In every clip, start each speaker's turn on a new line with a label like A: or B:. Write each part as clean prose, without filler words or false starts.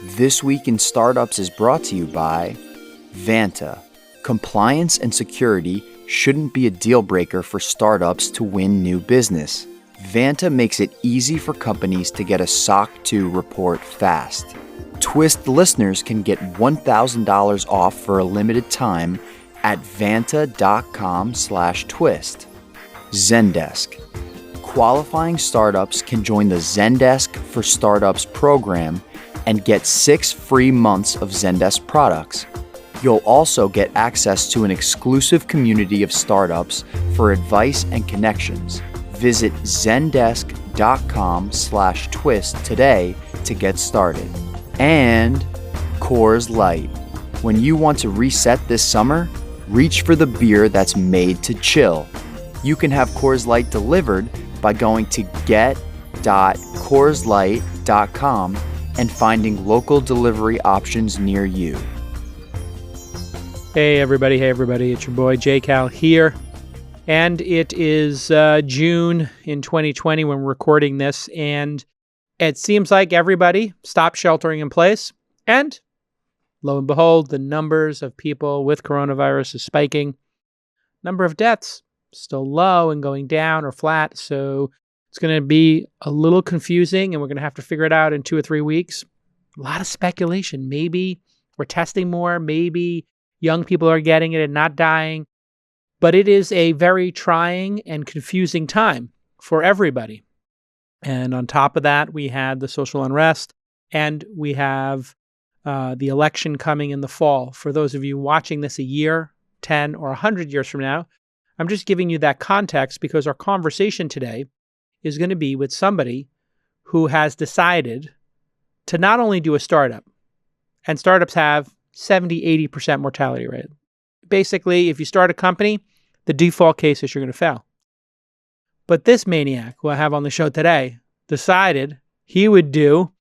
A: This Week in Startups is brought to you by Vanta. Compliance and security shouldn't be a deal breaker for startups to win new business. Vanta makes it easy for companies to get a SOC 2 report fast. Twist listeners can get $1,000 off for a limited time at vanta.com/twist. Zendesk. Qualifying startups can join the Zendesk for Startups program and get 6 free months of Zendesk products. You'll also get access to an exclusive community of startups for advice and connections. Visit zendesk.com/twist today to get started. And Coors Light. When you want to reset this summer, reach for the beer that's made to chill. You can have Coors Light delivered by going to get.coorslight.com and finding local delivery options near you.
B: Hey everybody, it's your boy J-Cal here. And it is June in 2020 when we're recording this, and it seems like everybody stopped sheltering in place, and lo and behold, the numbers of people with coronavirus is spiking. Number of deaths still low and going down or flat, so it's going to be a little confusing, and we're going to have to figure it out in 2 or 3 weeks. A lot of speculation. Maybe we're testing more. Maybe young people are getting it and not dying. But it is a very trying and confusing time for everybody. And on top of that, we had the social unrest, and we have the election coming in the fall. For those of you watching this a year, 10, or 100 years from now, I'm just giving you that context because our conversation today is going to be with somebody who has decided to not only do a startup, and startups have 70-80% mortality rate. Basically, if you start a company, the default case is you're going to fail. But this maniac, who I have on the show today, decided he would do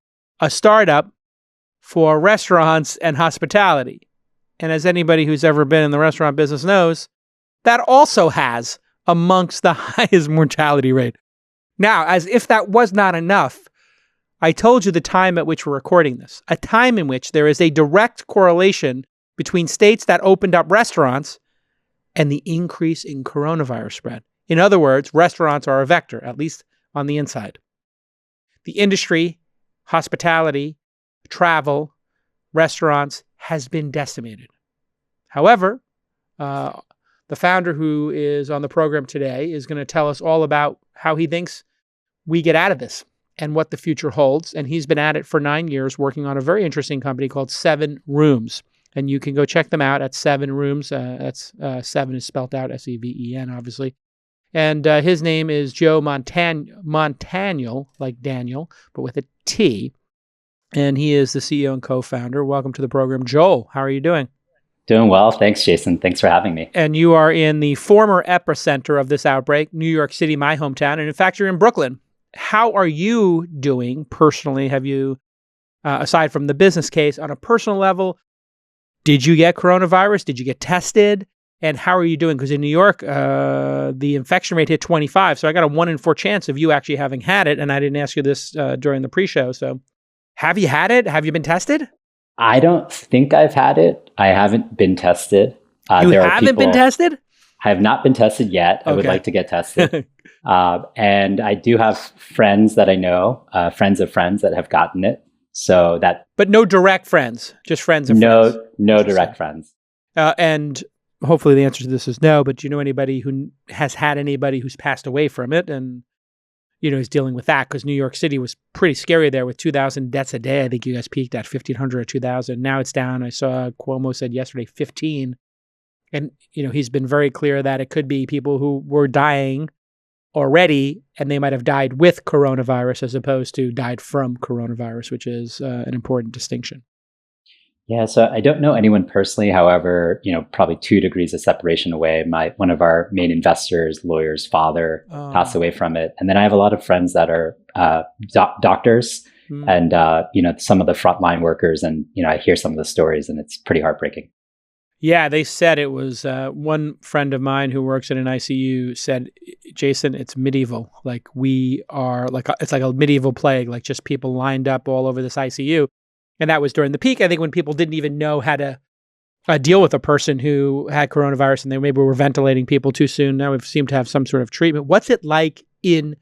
B: a startup for restaurants and hospitality. And as anybody who's ever been in the restaurant business knows, that also has amongst the highest mortality rate. Now, as if that was not enough, I told you the time at which we're recording this, a time in which there is a direct correlation between states that opened up restaurants and the increase in coronavirus spread. In other words, restaurants are a vector, at least on the inside. The industry, hospitality, travel, restaurants has been decimated. However, the founder who is on the program today is going to tell us all about how he thinks we get out of this and what the future holds. And he's been at it for 9 years working on a very interesting company called SevenRooms. And you can go check them out at SevenRooms. That's 7 is spelled out S-E-V-E-N, obviously. And his name is Joel Montaniel, like Daniel, but with a T. And he is the CEO and co-founder. Welcome to the program. Joel, how are you doing?
C: Doing well. Thanks, Jason. Thanks for having me.
B: And you are in the former epicenter of this outbreak, New York City, my hometown. And in fact, you're in Brooklyn. How are you doing personally? Have you, aside from the business case, on a personal level, did you get coronavirus? Did you get tested? And how are you doing? Because in New York, the infection rate hit 25. So I got a 1 in 4 chance of you actually having had it. And I didn't ask you this during the pre-show. So have you had it? Have you been tested?
C: I don't think I've had it. I haven't been tested.
B: You haven't been tested?
C: I have not been tested yet. I would like to get tested. And I do have friends that I know, friends of friends that have gotten it. So that.
B: But no direct friends, just friends of friends.
C: No direct friends.
B: And hopefully the answer to this is no, but do you know anybody who has had anybody who's passed away from it and, you know, is dealing with that? Because New York City was pretty scary there with 2,000 deaths a day. I think you guys peaked at 1,500 or 2,000. Now it's down. I saw Cuomo said yesterday 15. And, you know, he's been very clear that it could be people who were dying already, and they might have died with coronavirus as opposed to died from coronavirus, which is an important distinction.
C: Yeah, so I don't know anyone personally. However, you know, probably 2 degrees of separation away. One of our main investors, lawyer's father, passed away from it. And then I have a lot of friends that are doctors and, you know, some of the frontline workers. And, you know, I hear some of the stories and it's pretty heartbreaking.
B: Yeah, they said it was one friend of mine who works in an ICU said, Jason, it's medieval. Like we are like, it's like a medieval plague, like just people lined up all over this ICU. And that was during the peak, I think, when people didn't even know how to deal with a person who had coronavirus and they maybe were ventilating people too soon. Now we seem to have some sort of treatment. What's it like in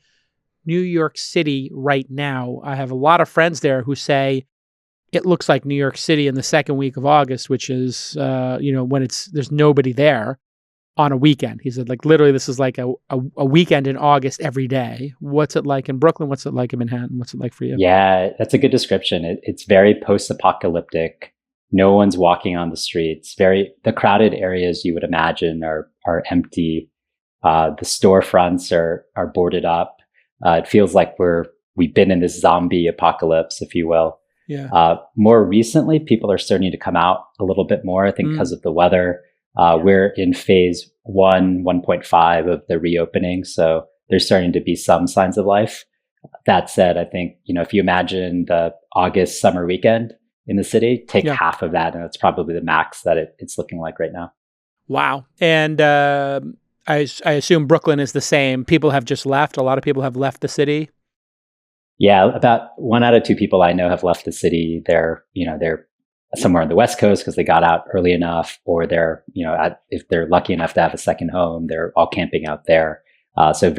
B: New York City right now? I have a lot of friends there who say it looks like New York City in the second week of August, which is, when there's nobody there on a weekend. He said, like, literally, this is like a weekend in August every day. What's it like in Brooklyn? What's it like in Manhattan? What's it like for you?
C: Yeah, that's a good description. It's very post-apocalyptic. No one's walking on the streets. The crowded areas you would imagine are empty. The storefronts are boarded up. It feels like we've been in this zombie apocalypse, if you will.
B: Yeah.
C: More recently, people are starting to come out a little bit more, I think, because of the weather. We're in phase 1.5 of the reopening. So there's starting to be some signs of life. That said, I think, if you imagine the August summer weekend in the city, take half of that, and it's probably the max that it's looking like right now.
B: Wow. And I assume Brooklyn is the same. People have just left. A lot of people have left the city.
C: Yeah, about 1 out of 2 people I know have left the city. They're somewhere on the West Coast because they got out early enough, or they're, if they're lucky enough to have a second home, they're all camping out there. So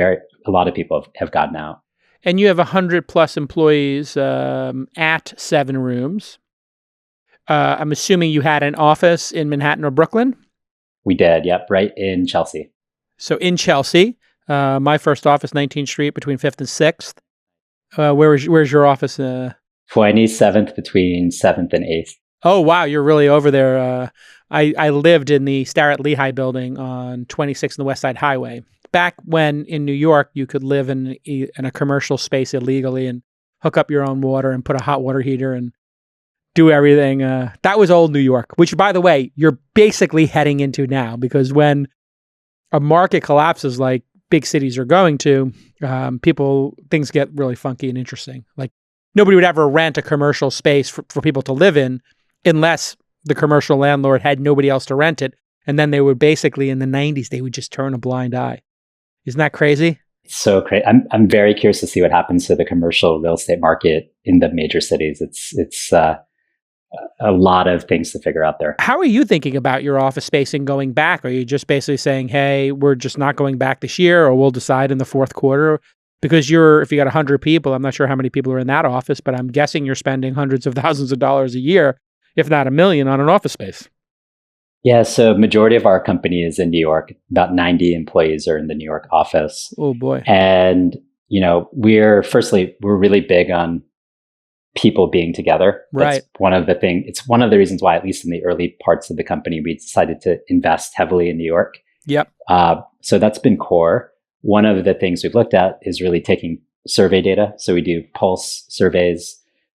C: a lot of people have gotten out.
B: And you have 100+ employees at SevenRooms. I'm assuming you had an office in Manhattan or Brooklyn?
C: We did, yep, right in Chelsea.
B: So in Chelsea, my first office, 19th Street, between 5th and 6th. Where's your office?
C: 27th between 7th and 8th.
B: Oh, wow. You're really over there. I lived in the Starrett Lehigh building on 26th and the West Side Highway. Back when in New York, you could live in a commercial space illegally and hook up your own water and put a hot water heater and do everything. That was old New York, which, by the way, you're basically heading into now, because when a market collapses like big cities are going to, things get really funky and interesting. Like, nobody would ever rent a commercial space for people to live in unless the commercial landlord had nobody else to rent it. And then they would basically, in the 90s, they would just turn a blind eye. Isn't that crazy?
C: So crazy. I'm very curious to see what happens to the commercial real estate market in the major cities. It's a lot of things to figure out there.
B: How are you thinking about your office space and going back? Are you just basically saying, hey, we're just not going back this year, or we'll decide in the fourth quarter? Because if you got 100 people, I'm not sure how many people are in that office, but I'm guessing you're spending hundreds of thousands of dollars a year, if not $1 million, on an office space.
C: Yeah, so majority of our company is in New York. About 90 employees are in the New York office.
B: Oh boy.
C: And, we're really big on people being together.
B: Right.
C: It's one of the reasons why, at least in the early parts of the company, we decided to invest heavily in New York.
B: Yep.
C: So that's been core. One of the things we've looked at is really taking survey data. So we do pulse surveys.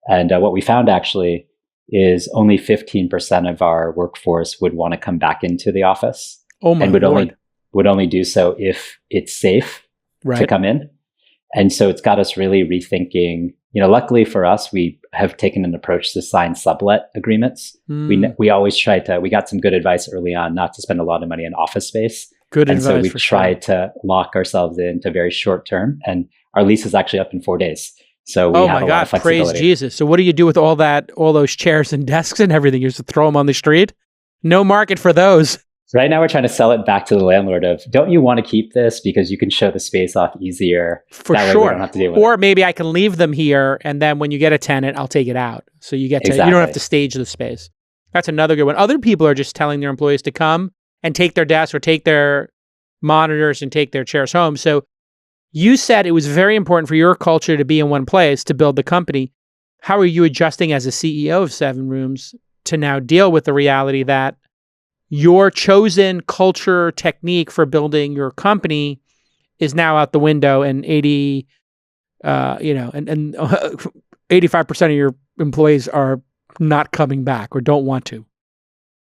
C: And what we found actually is only 15% of our workforce would want to come back into the office.
B: Oh my
C: Lord. Would only do so if it's safe to come in. And so it's got us really rethinking. Luckily for us, we have taken an approach to sign sublet agreements. We always we got some good advice early on not to spend a lot of money on office space.
B: Good advice.
C: And so we tried to lock ourselves into very short term, and our lease is actually up in 4 days. So we have a lot of flexibility.
B: Praise Jesus. So what do you do with all those chairs and desks and everything? You just throw them on the street? No market for those.
C: Right now we're trying to sell it back to the landlord of, don't you want to keep this because you can show the space off easier?
B: For
C: that
B: sure.
C: Way we don't have to deal with
B: or maybe I can leave them here, and then when you get a tenant, I'll take it out. So you you don't have to stage the space. That's another good one. Other people are just telling their employees to come and take their desks or take their monitors and take their chairs home. So you said it was very important for your culture to be in one place to build the company. How are you adjusting as a CEO of SevenRooms to now deal with the reality that your chosen culture technique for building your company is now out the window, and 85% of your employees are not coming back or don't want to?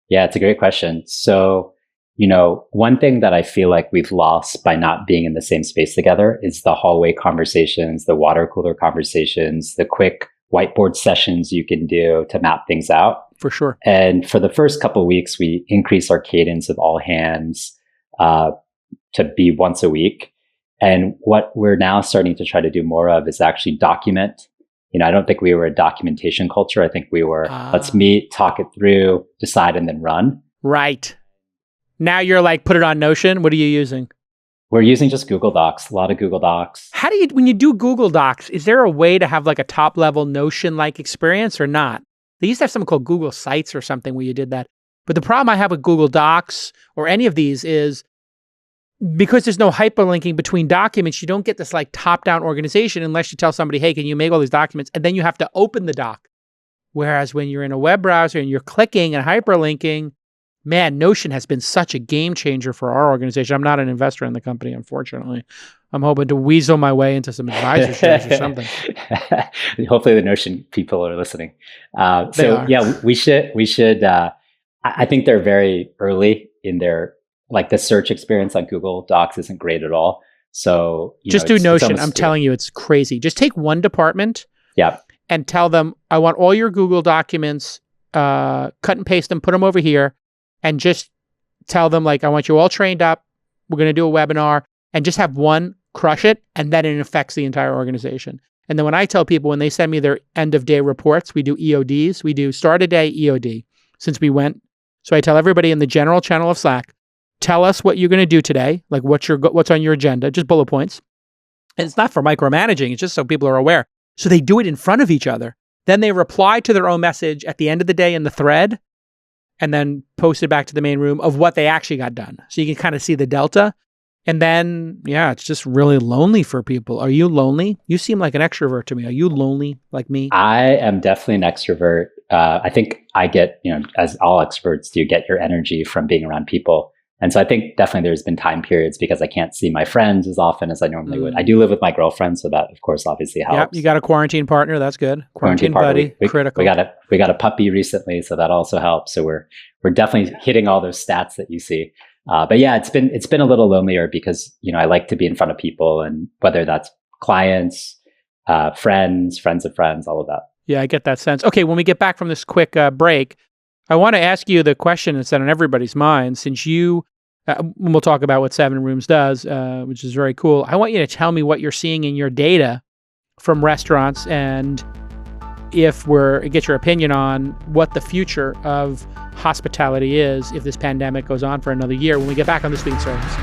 C: Yeah, it's a great question. So, one thing that I feel like we've lost by not being in the same space together is the hallway conversations, the water cooler conversations, the quick whiteboard sessions you can do to map things out.
B: For sure.
C: And for the first couple of weeks, we increased our cadence of all hands to be once a week. And what we're now starting to try to do more of is actually document I don't think we were a documentation culture. I think we were, let's meet, talk it through, decide, and then run.
B: Right. Now you're like, put it on Notion. What are you using?
C: We're using just Google Docs, a lot of Google Docs.
B: How do you, when you do Google Docs, is there a way to have like a top level Notion-like experience or not? They used to have something called Google Sites or something where you did that. But the problem I have with Google Docs or any of these is because there's no hyperlinking between documents, you don't get this like top-down organization unless you tell somebody, hey, can you make all these documents? And then you have to open the doc. Whereas when you're in a web browser and you're clicking and hyperlinking, man, Notion has been such a game changer for our organization. I'm not an investor in the company, unfortunately. I'm hoping to weasel my way into some advisor shares or something.
C: Hopefully the Notion people are listening. We should, I think they're very early in their, like the search experience on Google Docs isn't great at all. So
B: just do Notion. I'm telling you, it's crazy. Just take one department and tell them, I want all your Google documents, cut and paste them, put them over here. And just tell them, like, I want you all trained up. We're going to do a webinar and just have one crush it. And then it affects the entire organization. And then when I tell people, when they send me their end of day reports, we do EODs. We do start a day EOD since we went. So I tell everybody in the general channel of Slack, tell us what you're going to do today. Like what's on your agenda, just bullet points. And it's not for micromanaging. It's just so people are aware. So they do it in front of each other. Then they reply to their own message at the end of the day in the thread, and then post it back to the main room of what they actually got done. So you can kind of see the delta. And then, it's just really lonely for people. Are you lonely? You seem like an extrovert to me. Are you lonely like me?
C: I am definitely an extrovert. I think I get, as all extroverts do, get your energy from being around people. And so I think definitely there's been time periods because I can't see my friends as often as I normally would. I do live with my girlfriend, so that of course obviously helps.
B: Yep, you got a quarantine partner. That's good. Quarantine buddy, critical.
C: We got a puppy recently, so that also helps. So we're definitely hitting all those stats that you see. But yeah, it's been a little lonelier because I like to be in front of people, and whether that's clients, friends of friends, all of that.
B: Yeah, I get that sense. Okay, when we get back from this quick break, I want to ask you the question that's on everybody's mind. Since we'll talk about what 7Rooms does, which is very cool. I want you to tell me what you're seeing in your data from restaurants, and get your opinion on what the future of hospitality is if this pandemic goes on for another year when we get back on This Week in Service.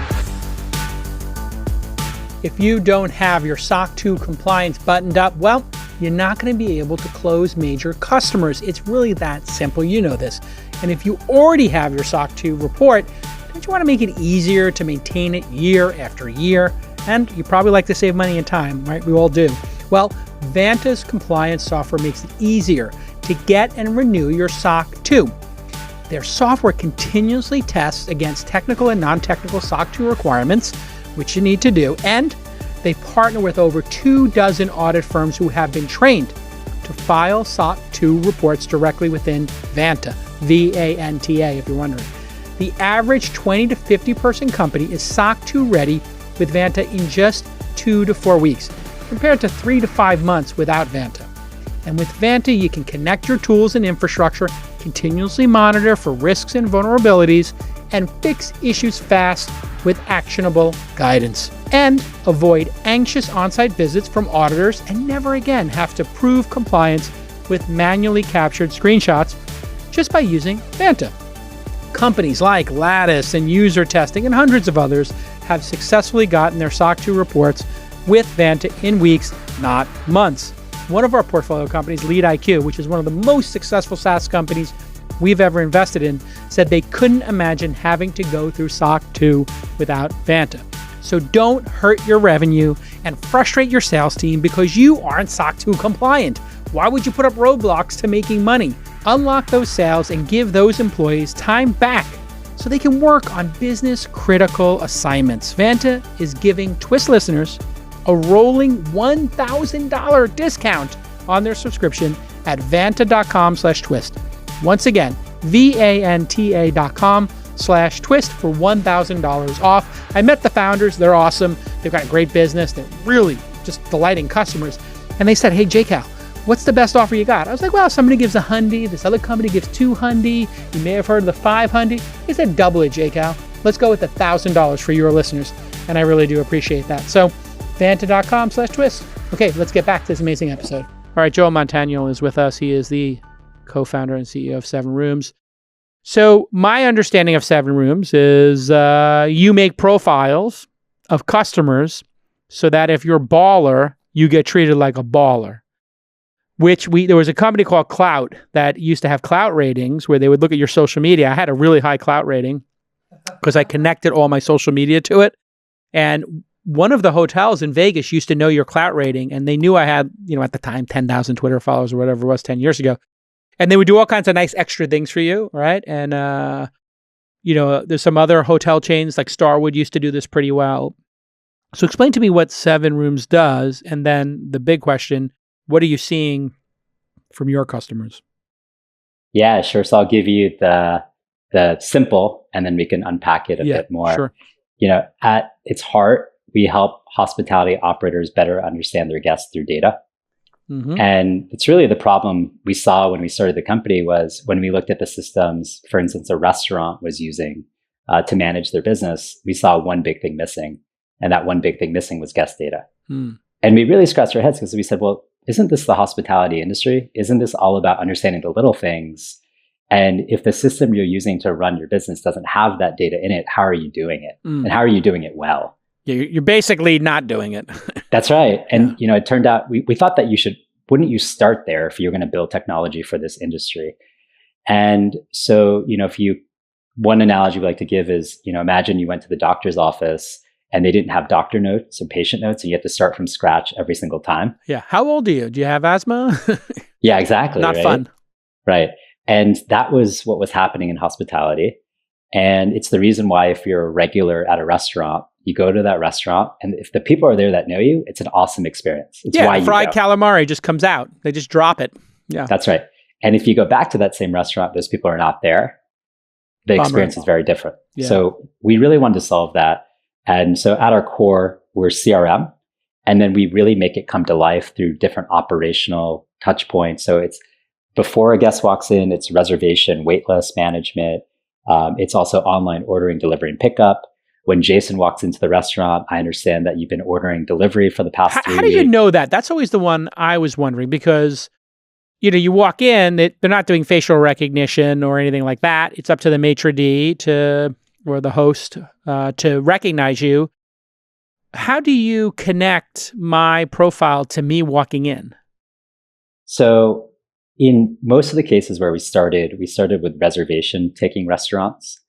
B: If you don't have your SOC 2 compliance buttoned up, well, you're not going to be able to close major customers. It's really that simple. You know this. And if you already have your SOC 2 report, don't you want to make it easier to maintain it year after year? And you probably like to save money and time, right? We all do. Well, Vanta's compliance software makes it easier to get and renew your SOC 2. Their software continuously tests against technical and non-technical SOC 2 requirements, which you need to do, and they partner with over 24 audit firms who have been trained to file SOC 2 reports directly within Vanta, V-A-N-T-A, if you're wondering. The average 20 to 50 person company is SOC 2 ready with Vanta in just 2 to 4 weeks, compared to 3 to 5 months without Vanta. And with Vanta, you can connect your tools and infrastructure, continuously monitor for risks and vulnerabilities, and fix issues fast with actionable guidance. And avoid anxious on-site visits from auditors and never again have to prove compliance with manually captured screenshots just by using Vanta. Companies like Lattice and User Testing and hundreds of others have successfully gotten their SOC 2 reports with Vanta in weeks, not months. One of our portfolio companies, LeadIQ, which is one of the most successful SaaS companies we've ever invested in, said they couldn't imagine having to go through SOC 2 without Vanta. So don't hurt your revenue and frustrate your sales team because you aren't SOC 2 compliant. Why would you put up roadblocks to making money? Unlock those sales and give those employees time back so they can work on business-critical assignments. Vanta is giving Twist listeners a rolling $1,000 discount on their subscription at vanta.com/twist. Once again, vanta.com/twist for $1,000 off. I met the founders. They're awesome. They've got great business. They're really just delighting customers. And they said, hey, JCal, what's the best offer you got? I was like, well, somebody gives $100. This other company gives $200. You may have heard of the $500. They said, double it, JCal. Let's go with $1,000 for your listeners. And I really do appreciate that. So vanta.com/twist. Okay, let's get back to this amazing episode. All right, Joel Montaniel is with us. He is the co-founder and CEO of SevenRooms. So my understanding of SevenRooms is you make profiles of customers so that if you're a baller, you get treated like a baller. There was a company called Clout that used to have Clout ratings where they would look at your social media. I had a really high Clout rating because I connected all my social media to it. And one of the hotels in Vegas used to know your Clout rating, and they knew I had, at the time, 10,000 Twitter followers or whatever it was 10 years ago. And they would do all kinds of nice extra things for you, right? And, there's some other hotel chains like Starwood used to do this pretty well. So explain to me what SevenRooms does. And then the big question, what are you seeing from your customers?
C: Yeah, sure. So I'll give you the simple, and then we can unpack it a bit more.
B: Sure.
C: At its heart, we help hospitality operators better understand their guests through data. Mm-hmm. And it's really the problem we saw when we started the company was when we looked at the systems, for instance, a restaurant was using to manage their business, we saw one big thing missing. And that one big thing missing was guest data. And we really scratched our heads because we said, well, isn't this the hospitality industry? Isn't this all about understanding the little things? And if the system you're using to run your business doesn't have that data in it, how are you doing it? And how are you doing it well?
B: You're basically not doing it.
C: That's right. And, it turned out we thought that wouldn't you start there if you're going to build technology for this industry? And so, one analogy we like to give is, imagine you went to the doctor's office and they didn't have doctor notes or patient notes, and you have to start from scratch every single time.
B: Yeah. How old are you? Do you have asthma?
C: Yeah, exactly.
B: Not fun.
C: Right. And that was what was happening in hospitality. And it's the reason why if you're a regular at a restaurant, you go to that restaurant, and if the people are there that know you, it's an awesome experience. It's why you
B: fried
C: go.
B: Calamari just comes out. They just drop it. Yeah.
C: That's right. And if you go back to that same restaurant, those people are not there. The experience is very different. Yeah. So we really wanted to solve that. And so at our core, we're CRM. And then we really make it come to life through different operational touch points. So it's before a guest walks in, it's reservation, waitlist management. It's also online ordering, delivery, and pickup. When Jason walks into the restaurant, I understand that you've been ordering delivery for the past 3 weeks.
B: How do you know that? That's always the one I was wondering because, you walk in, they're not doing facial recognition or anything like that. It's up to the maitre d' or the host to recognize you. How do you connect my profile to me walking in?
C: So in most of the cases where we started with reservation taking restaurants.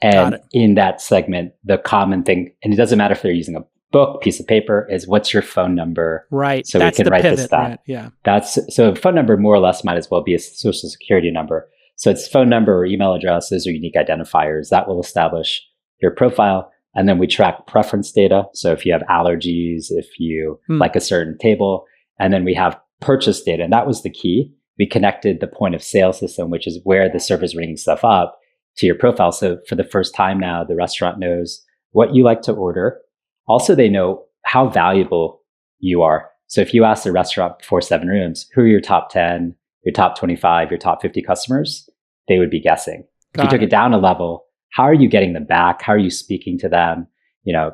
C: And in that segment, the common thing, and it doesn't matter if they're using a book, piece of paper, is what's your phone number?
B: Right.
C: So we can write
B: pivot,
C: this down.
B: Right. Yeah.
C: So a phone number more or less might as well be a social security number. So it's phone number or email address. Those are unique identifiers that will establish your profile. And then we track preference data. So if you have allergies, if you like a certain table, and then we have purchase data. And that was the key. We connected the point of sale system, which is where the server's ringing stuff up, to your profile. So for the first time now, the restaurant knows what you like to order. Also, they know how valuable you are. So if you ask the restaurant before SevenRooms, who are your top 10, your top 25, your top 50 customers, they would be guessing. If you took it down a level, how are you getting them back? How are you speaking to them?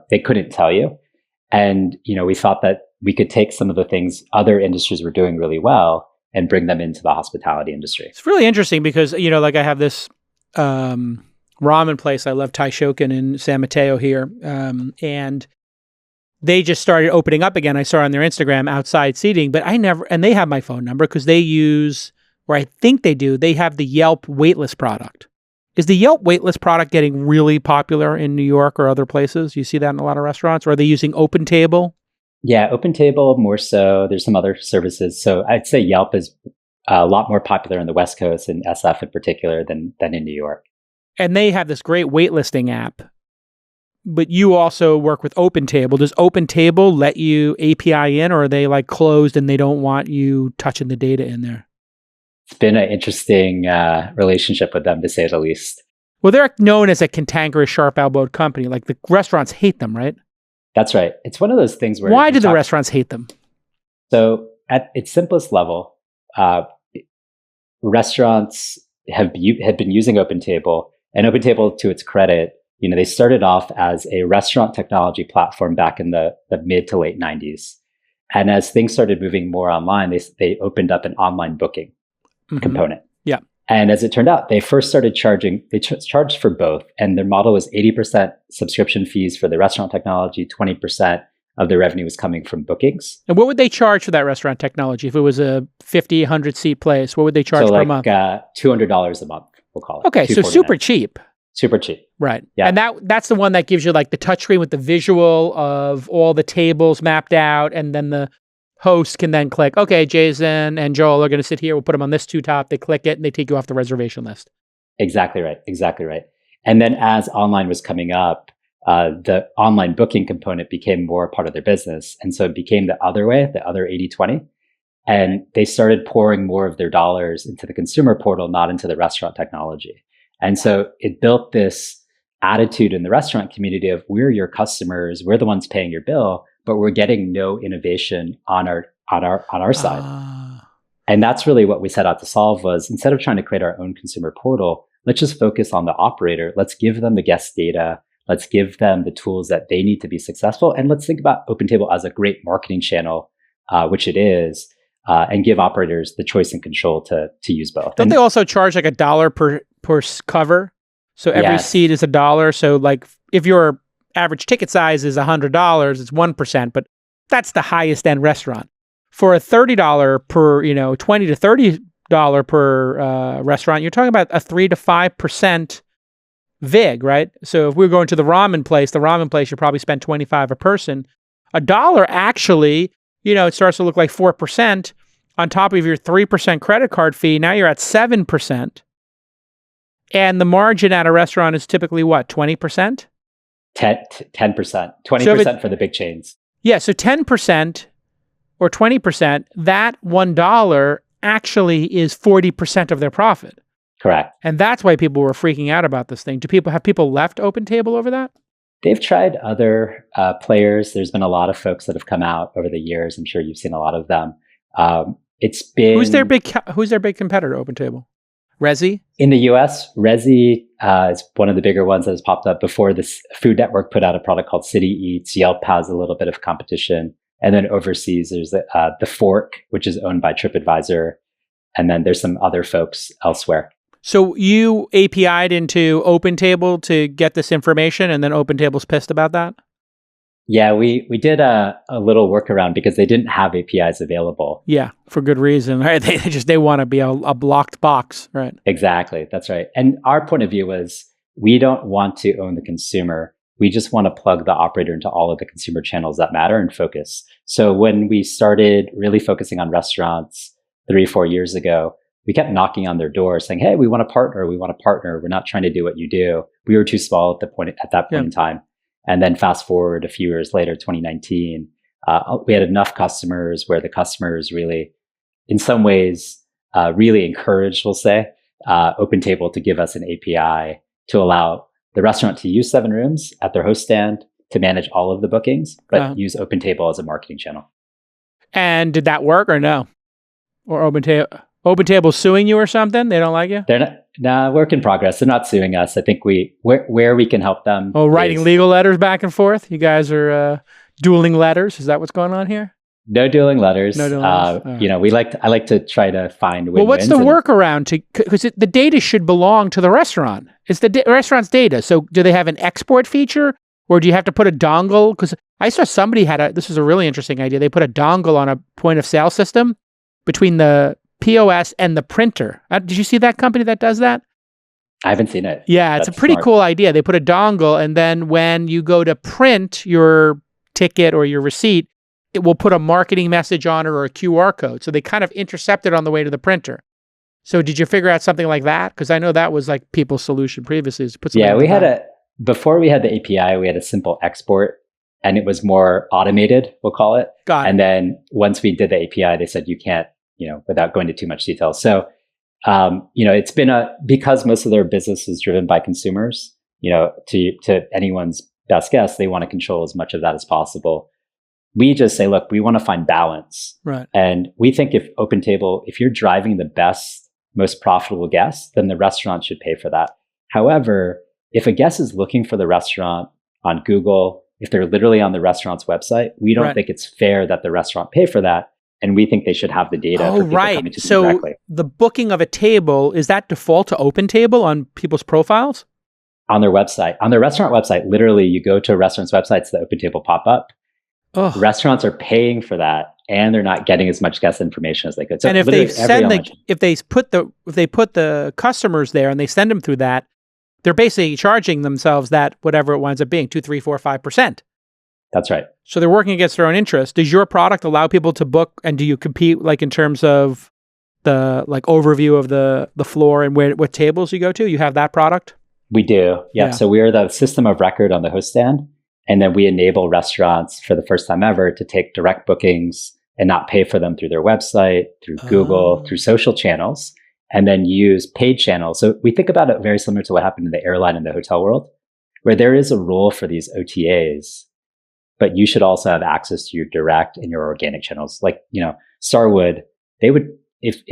C: They couldn't tell you. And, we thought that we could take some of the things other industries were doing really well and bring them into the hospitality industry.
B: It's really interesting because, like I have this ramen place. I love Taishoken in San Mateo here. And they just started opening up again. I saw on their Instagram outside seating, but and they have my phone number because they have the Yelp waitlist product. Is the Yelp waitlist product getting really popular in New York or other places? You see that in a lot of restaurants? Or are they using OpenTable?
C: Yeah, OpenTable more so. There's some other services. So I'd say Yelp is a lot more popular in the West Coast and SF in particular than in New York.
B: And they have this great waitlisting app. But you also work with OpenTable. Does OpenTable let you API in, or are they like closed and they don't want you touching the data in there?
C: It's been an interesting relationship with them, to say the least.
B: Well, they're known as a cantankerous, sharp-elbowed company. Like the restaurants hate them, right?
C: That's right. It's one of those things where...
B: Why do the restaurants hate them?
C: So at its simplest level, restaurants have been using OpenTable, and OpenTable, to its credit, they started off as a restaurant technology platform back in the mid to late 90s. And as things started moving more online, they opened up an online booking component.
B: Yeah.
C: And as it turned out, they first started charging, they charged for both. And their model was 80% subscription fees for the restaurant technology, 20% of their revenue was coming from bookings.
B: And what would they charge for that restaurant technology? If it was a 50, 100 seat place, what would they charge per month?
C: $200 a month, we'll call it.
B: Okay, so super cheap.
C: Super cheap.
B: Right.
C: Yeah.
B: And that's the one that gives you like the touchscreen with the visual of all the tables mapped out, and then the host can then click, okay, Jason and Joel are going to sit here. We'll put them on this two top. They click it and they take you off the reservation list.
C: Exactly right. Exactly right. And then as online was coming up, the online booking component became more a part of their business. And so it became the other way, the other 80-20. And they started pouring more of their dollars into the consumer portal, not into the restaurant technology. And so it built this attitude in the restaurant community of, we're your customers, we're the ones paying your bill, but we're getting no innovation on our side. And that's really what we set out to solve was, instead of trying to create our own consumer portal, let's just focus on the operator. Let's give them the guest data. Let's give them the tools that they need to be successful. And let's think about OpenTable as a great marketing channel, which it is, and give operators the choice and control to use both.
B: Don't they also charge like $1 per cover? So every seat is $1. So like if your average ticket size is $100, it's 1%, but that's the highest end restaurant. For a $30 per, $20 to $30 per restaurant, you're talking about a 3 to 5% vig, right? So if we're going to the ramen place, you probably spend $25 a person. $1 actually, it starts to look like 4% on top of your 3% credit card fee. Now you're at 7%. And the margin at a restaurant is typically what, 20%?
C: 10%, 20% for the big chains.
B: Yeah, so 10% or 20%, that $1 actually is 40% of their profit.
C: Correct.
B: And that's why people were freaking out about this thing. Have people left OpenTable over that?
C: They've tried other players. There's been a lot of folks that have come out over the years. I'm sure you've seen a lot of them. It's been...
B: Who's their big competitor, OpenTable? Resi?
C: In the US, Resi is one of the bigger ones that has popped up. Before this, Food Network put out a product called City Eats. Yelp has a little bit of competition. And then overseas, there's The Fork, which is owned by TripAdvisor. And then there's some other folks elsewhere.
B: So you API'd into OpenTable to get this information, and then OpenTable's pissed about that?
C: Yeah, we did a little workaround because they didn't have APIs available.
B: Yeah, for good reason, right? They want to be a blocked box, right?
C: Exactly, that's right. And our point of view was, we don't want to own the consumer. We just want to plug the operator into all of the consumer channels that matter and focus. So when we started really focusing on restaurants 3 or 4 years ago, we kept knocking on their door saying, hey, we want to partner. We're not trying to do what you do. We were too small at that point in time. And then fast forward a few years later, 2019, we had enough customers where the customers really, in some ways, really encouraged, we'll say, OpenTable to give us an API to allow the restaurant to use SevenRooms at their host stand to manage all of the bookings, but use OpenTable as a marketing channel. And
B: did that work or no? Or OpenTable suing you or something? They don't like you?
C: They're not. Nah, work in progress. They're not suing us. I think where we can help them.
B: Oh, writing legal letters back and forth? You guys are dueling letters? Is that what's going on here?
C: No dueling letters. No dueling letters. I like to try to find win-wins.
B: Well, what's the workaround? Because the data should belong to the restaurant. It's the restaurant's data. So do they have an export feature? Or do you have to put a dongle? Because I saw somebody this is a really interesting idea. They put a dongle on a point of sale system between the POS and the printer. Did you see that company that does that?
C: I haven't seen it.
B: Yeah, it's a pretty cool idea. They put a dongle, and then when you go to print your ticket or your receipt, it will put a marketing message on it or a QR code. So they kind of intercept it on the way to the printer. So did you figure out something like that? Because I know that was like people's solution previously. Is to put
C: before we had the API, we had a simple export, and it was more automated, we'll call it.
B: Got it.
C: And then once we did the API, they said you can't, without going into too much detail. So, it's been because most of their business is driven by consumers, to anyone's best guess, they want to control as much of that as possible. We just say, look, we want to find balance.
B: Right.
C: And we think if you're driving the best, most profitable guest, then the restaurant should pay for that. However, if a guest is looking for the restaurant on Google if they're literally on the restaurant's website, we don't think it's fair that the restaurant pay for that. And we think they should have the data for people coming to them directly.
B: So the booking of a table, is that default to OpenTable on people's profiles?
C: On their website. On their restaurant website, literally you go to a restaurant's website, it's the OpenTable pop-up. Restaurants are paying for that, and they're not getting as much guest information as they could. So
B: and if they put the customers there and they send them through that, they're basically charging themselves that whatever it winds up being, 2, 3, 4, 5%.
C: That's right.
B: So they're working against their own interest. Does your product allow people to book, and do you compete like in terms of the like overview of the floor and what tables you go to? You have that product?
C: We do. Yeah. So we are the system of record on the host stand. And then we enable restaurants for the first time ever to take direct bookings and not pay for them through their website, through Google, through social channels, and then use paid channels. So we think about it very similar to what happened in the airline and the hotel world, where there is a role for these OTAs, but you should also have access to your direct and your organic channels. Like, Starwood, they would, if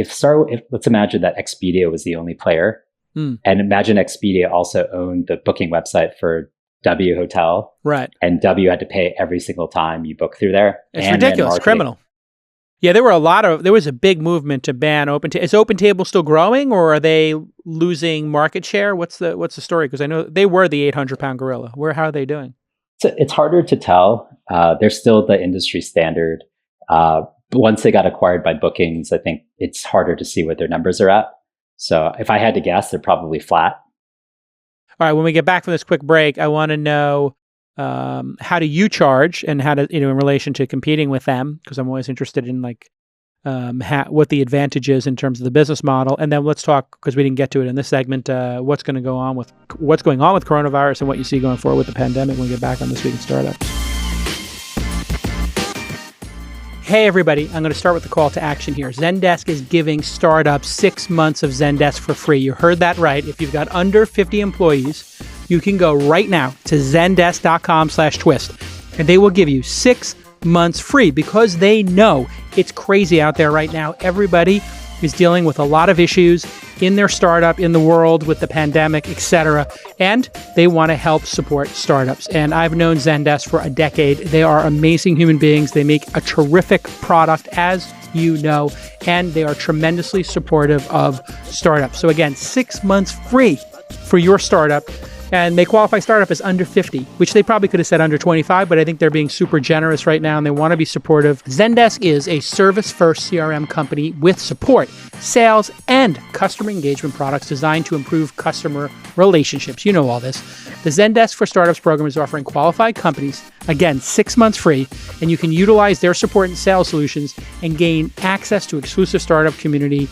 C: let's imagine that Expedia was the only player, and imagine Expedia also owned the booking website for W Hotel.
B: Right.
C: And W had to pay every single time you book through there.
B: It's ridiculous. Criminal. Yeah, there was a big movement to ban OpenTable. Is OpenTable still growing, or are they losing market share? What's the story? Because I know they were the 800-pound gorilla. How are they doing?
C: It's harder to tell. They're still the industry standard. But once they got acquired by Bookings, I think it's harder to see what their numbers are at. So if I had to guess, they're probably flat.
B: All right, when we get back from this quick break, I want to know how do you charge, and how to, in relation to competing with them, because I'm always interested in what the advantage is in terms of the business model. And then let's talk, because we didn't get to it in this segment, what's going on with coronavirus and what you see going forward with the pandemic when we get back on This Week in Startups. Hey everybody, I'm going to start with the call to action here. Zendesk is giving startups 6 months of Zendesk for free. You heard that right. If you've got under 50 employees, you can go right now to zendesk.com/twist, and they will give you 6 months free, because they know it's crazy out there right now. Everybody is dealing with a lot of issues in their startup, in the world, with the pandemic, etc. And they want to help support startups. And I've known Zendesk for a decade. They are amazing human beings. They make a terrific product, as you know, and they are tremendously supportive of startups. So again, 6 months free for your startup. And they qualify startup as under 50, which they probably could have said under 25, but I think they're being super generous right now and they want to be supportive. Zendesk is a service-first CRM company with support, sales, and customer engagement products designed to improve customer relationships. You know all this. The Zendesk for Startups program is offering qualified companies, again, 6 months free, and you can utilize their support and sales solutions and gain access to exclusive startup community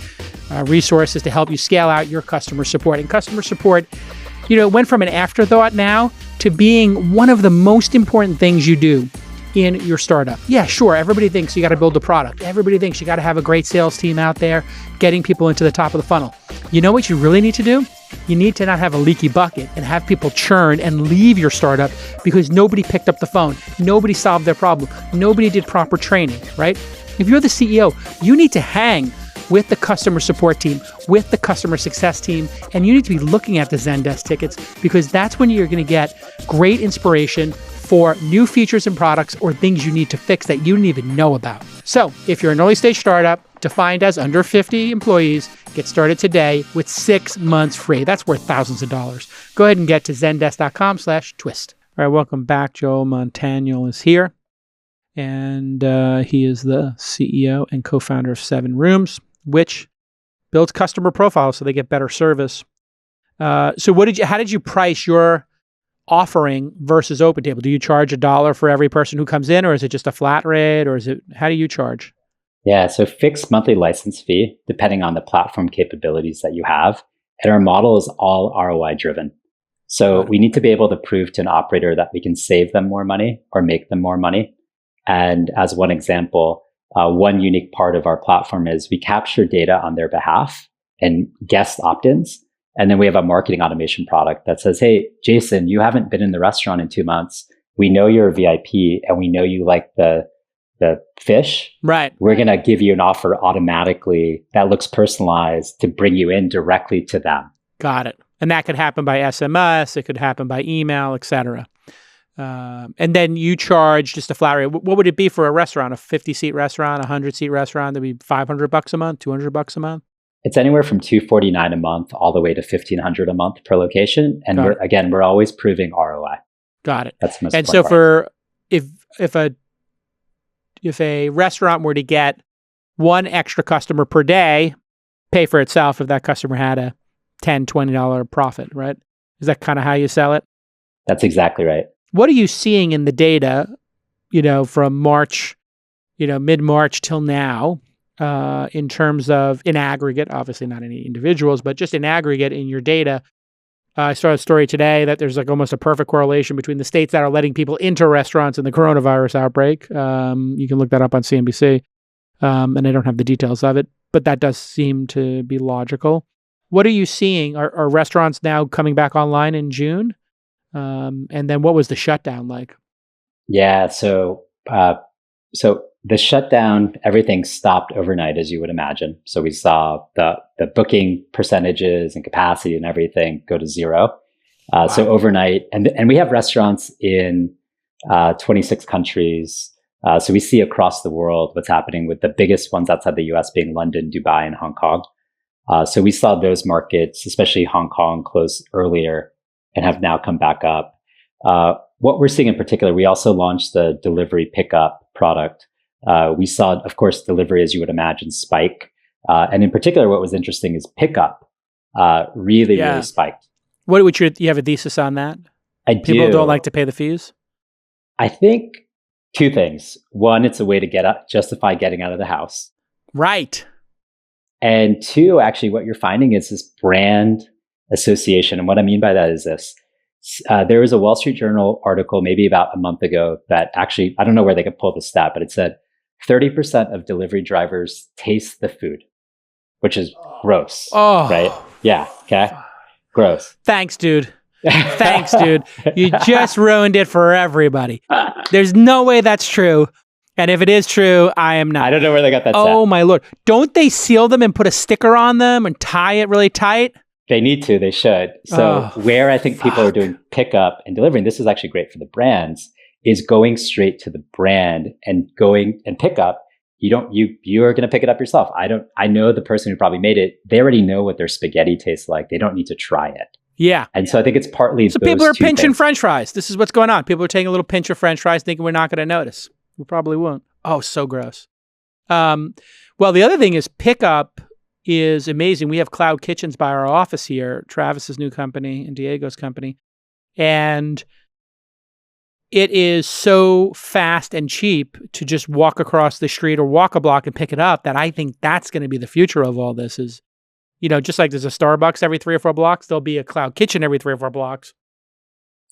B: resources to help you scale out your customer support. And customer support, it went from an afterthought now to being one of the most important things you do in your startup. Yeah, sure. Everybody thinks you got to build a product. Everybody thinks you got to have a great sales team out there getting people into the top of the funnel. You know what you really need to do? You need to not have a leaky bucket and have people churn and leave your startup because nobody picked up the phone. Nobody solved their problem. Nobody did proper training, right? If you're the CEO, you need to hang with the customer support team, with the customer success team, and you need to be looking at the Zendesk tickets, because that's when you're going to get great inspiration for new features and products or things you need to fix that you didn't even know about. So if you're an early stage startup defined as under 50 employees, get started today with 6 months free. That's worth thousands of dollars. Go ahead and get to zendesk.com/twist. All right, welcome back. Joel Montaniel is here, and he is the CEO and co-founder of SevenRooms, which builds customer profiles so they get better service. So how did you price your offering versus OpenTable? Do you charge $1 for every person who comes in, or is it just a flat rate, or how do you charge?
C: Yeah, so fixed monthly license fee, depending on the platform capabilities that you have. And our model is all ROI driven. So we need to be able to prove to an operator that we can save them more money or make them more money. And as one example, one unique part of our platform is we capture data on their behalf and guest opt-ins. And then we have a marketing automation product that says, hey, Jason, you haven't been in the restaurant in 2 months. We know you're a VIP and we know you like the fish.
B: Right.
C: We're going to give you an offer automatically that looks personalized to bring you in directly to them.
B: Got it. And that could happen by SMS. It could happen by email, etc. And then you charge just a flat rate. What would it be for a restaurant? A 50-seat restaurant, a 100-seat restaurant? That'd be $500 a month, $200 a month?
C: It's anywhere from $249 a month all the way to $1,500 a month per location. And we're always proving ROI.
B: Got it.
C: That's the most
B: important. And so
C: part.
B: if a restaurant were to get one extra customer per day, pay for itself if that customer had a $10, $20 profit, right? Is that kind of how you sell it?
C: That's exactly right.
B: What are you seeing in the data, from March, mid-March till now, in terms of, in aggregate, obviously not any individuals, but just in aggregate in your data? I saw a story today that there's like almost a perfect correlation between the states that are letting people into restaurants and the coronavirus outbreak. You can look that up on CNBC, and I don't have the details of it, but that does seem to be logical. What are you seeing? Are restaurants now coming back online in June? And then what was the shutdown like?
C: Yeah, so the shutdown, everything stopped overnight, as you would imagine. So we saw the booking percentages and capacity and everything go to zero. Wow. So overnight, and we have restaurants in 26 countries. So we see across the world what's happening, with the biggest ones outside the US being London, Dubai, and Hong Kong. So we saw those markets, especially Hong Kong, close earlier and have now come back up. What we're seeing in particular, we also launched the delivery pickup product. We saw, of course, delivery, as you would imagine, spike. And in particular, what was interesting is pickup really spiked.
B: What would you have a thesis on that? People don't like to pay the fees?
C: I think two things. One, it's a way to justify getting out of the house.
B: Right.
C: And two, actually, what you're finding is this brand association. And what I mean by that is this. There was a Wall Street Journal article maybe about a month ago that actually, I don't know where they could pull the stat, but it said 30% of delivery drivers taste the food, which is gross, right? Yeah, okay? Gross.
B: Thanks, dude. Thanks, dude. You just ruined it for everybody. There's no way that's true. And if it is true, I am not.
C: I don't know where they got that stat.
B: Oh, my Lord. Don't they seal them and put a sticker on them and tie it really tight?
C: They need to, they should. So where I think people are doing pickup and delivering, this is actually great for the brands, is going straight to the brand and going and pick up. You are going to pick it up yourself. I know the person who probably made it, they already know what their spaghetti tastes like. They don't need to try it.
B: Yeah.
C: And so I think it's partly
B: so people are pinching French fries. This is what's going on. People are taking a little pinch of French fries thinking we're not going to notice. We probably won't. Oh, so gross. Well, the other thing is pickup is amazing. We have cloud kitchens by our office here, Travis's new company and Diego's company. And it is so fast and cheap to just walk across the street or walk a block and pick it up that I think that's going to be the future of all this is, just like there's a Starbucks every 3 or 4 blocks, there'll be a cloud kitchen every 3 or 4 blocks.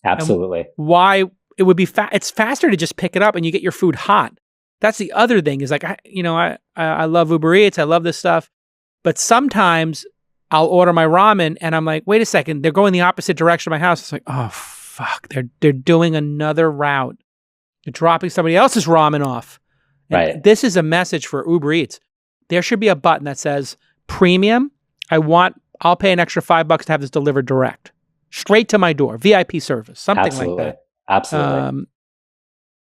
C: Absolutely.
B: And why it would be it's faster to just pick it up and you get your food hot. That's the other thing is like, I love Uber Eats. I love this stuff. But sometimes I'll order my ramen and I'm like, wait a second, they're going the opposite direction of my house. It's like, oh, fuck, they're doing another route. They're dropping somebody else's ramen off. And
C: right.
B: This is a message for Uber Eats. There should be a button that says, premium, I'll pay an extra $5 to have this delivered direct. Straight to my door, VIP service, something
C: Absolutely.
B: like that.
C: Absolutely.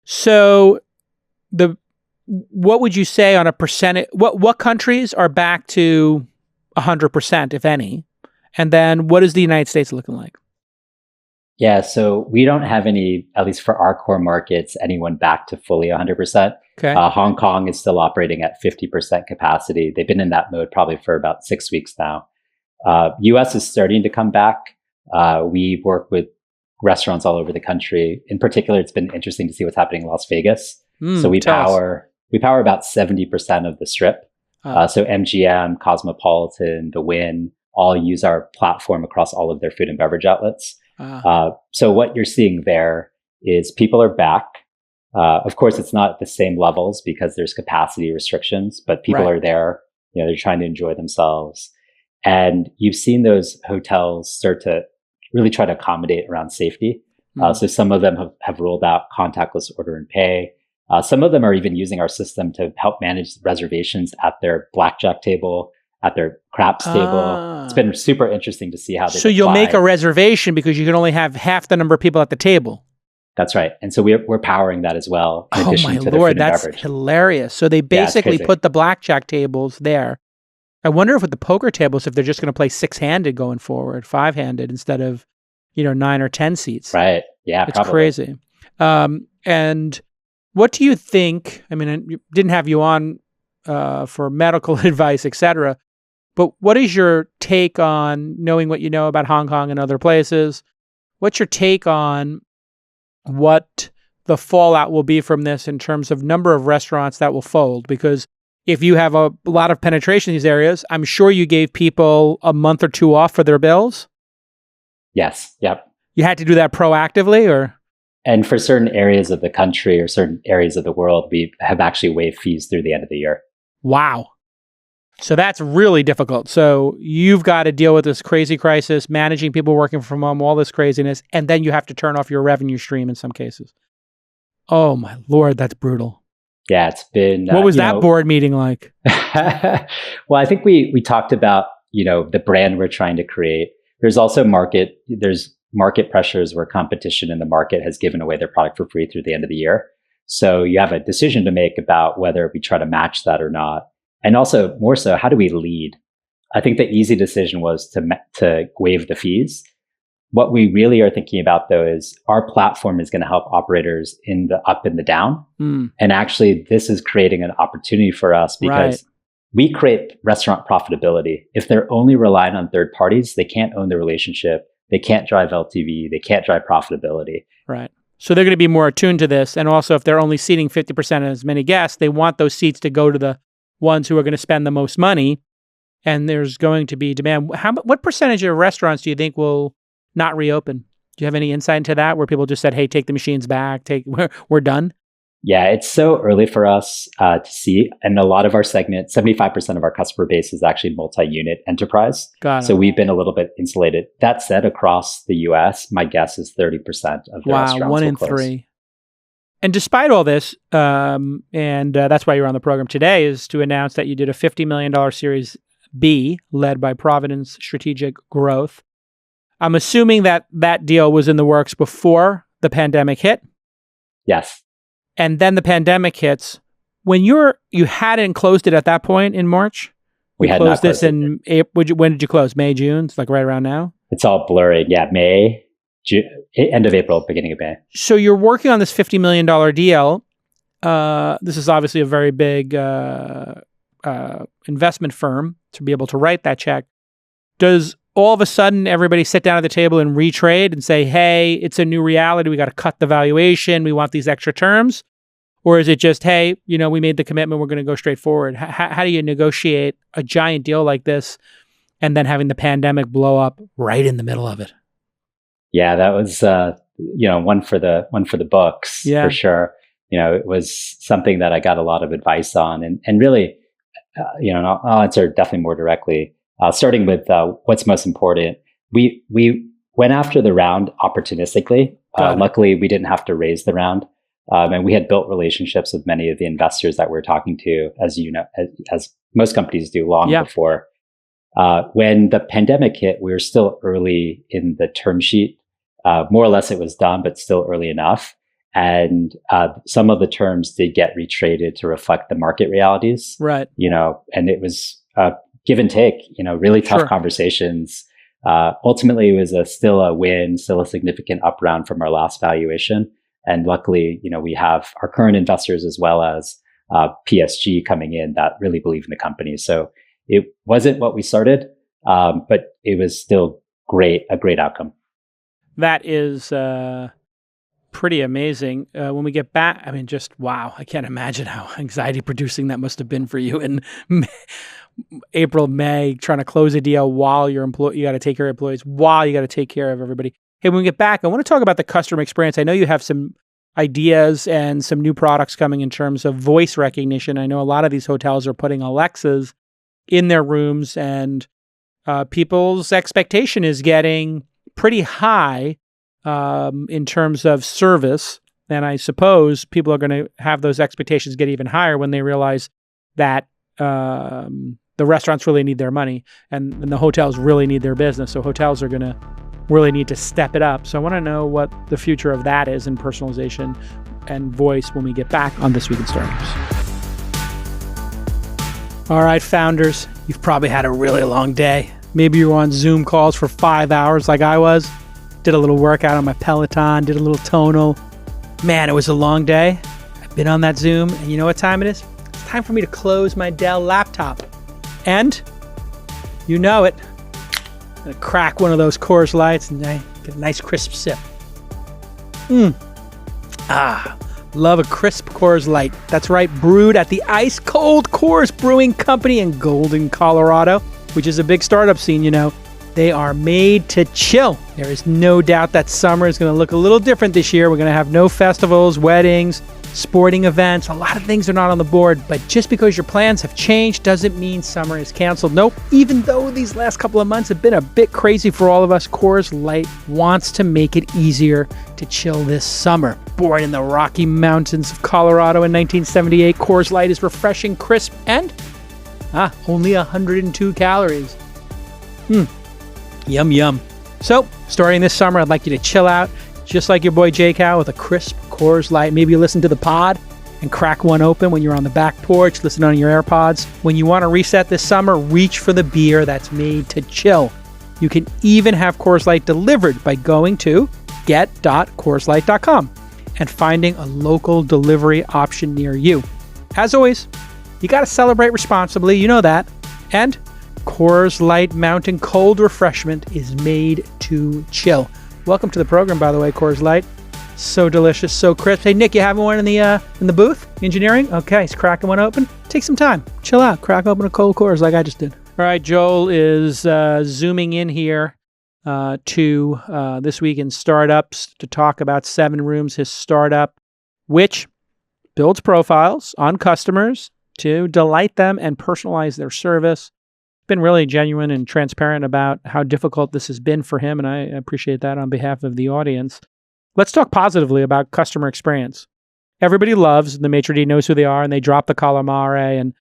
B: So what would you say on a percentage? What countries are back to 100%, if any? And then what is the United States looking like?
C: Yeah, so we don't have any, at least for our core markets, anyone back to fully 100%.
B: Okay.
C: Hong Kong is still operating at 50% capacity. They've been in that mode probably for about 6 weeks now. US is starting to come back. We work with restaurants all over the country. In particular, it's been interesting to see what's happening in Las Vegas. So we power about 70% of the strip. So MGM, Cosmopolitan, The Wynn, all use our platform across all of their food and beverage outlets. So what you're seeing there is people are back. Of course, it's not at the same levels because there's capacity restrictions, but people are there. They're trying to enjoy themselves. And you've seen those hotels start to really try to accommodate around safety. So some of them have rolled out contactless order and pay. Some of them are even using our system to help manage reservations at their blackjack table, at their craps table. It's been super interesting to see how they
B: So you'll make a reservation because you can only have half the number of people at the table.
C: That's right. And so we're powering that as well. In
B: Oh
C: addition
B: my
C: to the
B: Lord,
C: food and
B: that's
C: beverage.
B: hilarious. So they basically
C: crazy.
B: put the blackjack tables there. I wonder if with the poker tables, if they're just going to play 6-handed going forward, 5-handed instead of, 9 or 10 seats.
C: Right. Yeah,
B: It's
C: probably.
B: crazy. And what do you think? I mean, I didn't have you on for medical advice, etc. But what is your take on knowing what you know about Hong Kong and other places? What's your take on what the fallout will be from this in terms of number of restaurants that will fold? Because if you have a lot of penetration in these areas, I'm sure you gave people a month or two off for their bills.
C: Yes. Yep.
B: You had to do that proactively, or?
C: And for certain areas of the country or certain areas of the world, we have actually waived fees through the end of the year.
B: Wow. So that's really difficult. So you've got to deal with this crazy crisis, managing people working from home, all this craziness, and then you have to turn off your revenue stream in some cases. Oh my Lord, that's brutal.
C: Yeah, it's been...
B: What was that board meeting like?
C: Well, I think we talked about, the brand we're trying to create. There's also market pressures where competition in the market has given away their product for free through the end of the year. So you have a decision to make about whether we try to match that or not. And also, more so, how do we lead? I think the easy decision was to waive the fees. What we really are thinking about, though, is our platform is going to help operators in the up and the down. And actually, this is creating an opportunity for us because we create restaurant profitability. If they're only relying on third parties, they can't own the relationship. They can't drive LTV. They can't drive profitability.
B: Right. So they're going to be more attuned to this. And also, if they're only seating 50% as many guests, they want those seats to go to the ones who are going to spend the most money. And there's going to be demand. What percentage of restaurants do you think will not reopen? Do you have any insight into that, where people just said, hey, take the machines back, we're done?
C: Yeah, it's so early for us to see. And a lot of our segment, 75% of our customer base is actually multi-unit enterprise.
B: Got it.
C: So we've been a little bit insulated. That said, across the US, my guess is 30% of the restaurants
B: Wow, 1 in
C: will close.
B: 3. And despite all this, that's why you're on the program today, is to announce that you did a $50 million Series B led by Providence Strategic Growth. I'm assuming that deal was in the works before the pandemic hit.
C: Yes.
B: And then the pandemic hits. When you hadn't closed it at that point in March?
C: We had
B: closed
C: not
B: this
C: closed
B: in April. When did you close? May, June? It's like right around now?
C: It's all blurry. Yeah, May, June, end of April, beginning of May.
B: So you're working on this $50 million deal. This is obviously a very big investment firm to be able to write that check. Does all of a sudden everybody sit down at the table and retrade and say, hey, it's a new reality. We got to cut the valuation. We want these extra terms. Or is it just, hey, we made the commitment. We're going to go straight forward. How do you negotiate a giant deal like this and then having the pandemic blow up right in the middle of it?
C: Yeah, that was, one for the books, for sure. It was something that I got a lot of advice on, and really, I'll answer definitely more directly. Starting with what's most important, we went after the round opportunistically. Luckily, we didn't have to raise the round, and we had built relationships with many of the investors that we're talking to, as as most companies do, long before. When the pandemic hit, we were still early in the term sheet. More or less, it was done, but still early enough. And some of the terms did get retraded to reflect the market realities.
B: Right.
C: And it was give and take, really tough conversations. Ultimately, it was still a win, still a significant up round from our last valuation. And luckily, we have our current investors as well as PSG coming in that really believe in the company. So it wasn't what we started, but it was still a great outcome.
B: That is pretty amazing. When we get back, I mean, just wow, I can't imagine how anxiety producing that must have been for you in April, May, trying to close a deal while you got to take care of employees, while you got to take care of everybody. Hey, when we get back, I want to talk about the customer experience. I know you have some ideas and some new products coming in terms of voice recognition. I know a lot of these hotels are putting Alexas in their rooms, and people's expectation is getting pretty high in terms of service. And I suppose people are going to have those expectations get even higher when they realize that the restaurants really need their money and the hotels really need their business. So hotels are going to really need to step it up. So I want to know what the future of that is in personalization and voice when we get back on This Week in Startups. All right, founders, you've probably had a really long day. Maybe you were on Zoom calls for 5 hours like I was. Did a little workout on my Peloton, did a little tonal. Man, it was a long day. I've been on that Zoom, and you know what time it is? It's time for me to close my Dell laptop. And, you know it, I'm going to crack one of those Coors Lights and get a nice crisp sip. Love a crisp Coors Light. That's right, brewed at the ice cold Coors Brewing Company in Golden, Colorado, which is a big startup scene, you know. They are made to chill. There is no doubt that summer is going to look a little different this year. We're going to have no festivals, weddings, sporting events. A lot of things are not on the board, but just because your plans have changed doesn't mean summer is canceled. Nope. Even though these last couple of months have been a bit crazy for all of us, Coors Light wants to make it easier to chill this summer. Born in the Rocky Mountains of Colorado in 1978, Coors Light is refreshing, crisp, and only 102 calories. Yum, yum. So, starting this summer, I'd like you to chill out, just like your boy J. Cal, with a crisp Coors Light. Maybe you listen to the pod and crack one open when you're on the back porch, listen on your AirPods. When you want to reset this summer, reach for the beer that's made to chill. You can even have Coors Light delivered by going to get.coorslight.com and finding a local delivery option near you. As always, you got to celebrate responsibly, you know that. And Coors Light Mountain Cold Refreshment is made to chill. Welcome to the program, by the way, Coors Light. So delicious, so crisp. Hey, Nick, you having one in the booth? Engineering? Okay, he's cracking one open. Take some time. Chill out. Crack open a cold Coors like I just did. All right, Joel is zooming in here to This Week in Startups to talk about SevenRooms, his startup, which builds profiles on customers to delight them and personalize their service. Been really genuine and transparent about how difficult this has been for him, and I appreciate that on behalf of the audience. Let's talk positively about customer experience. Everybody loves the maitre d' knows who they are, and they drop the calamare and,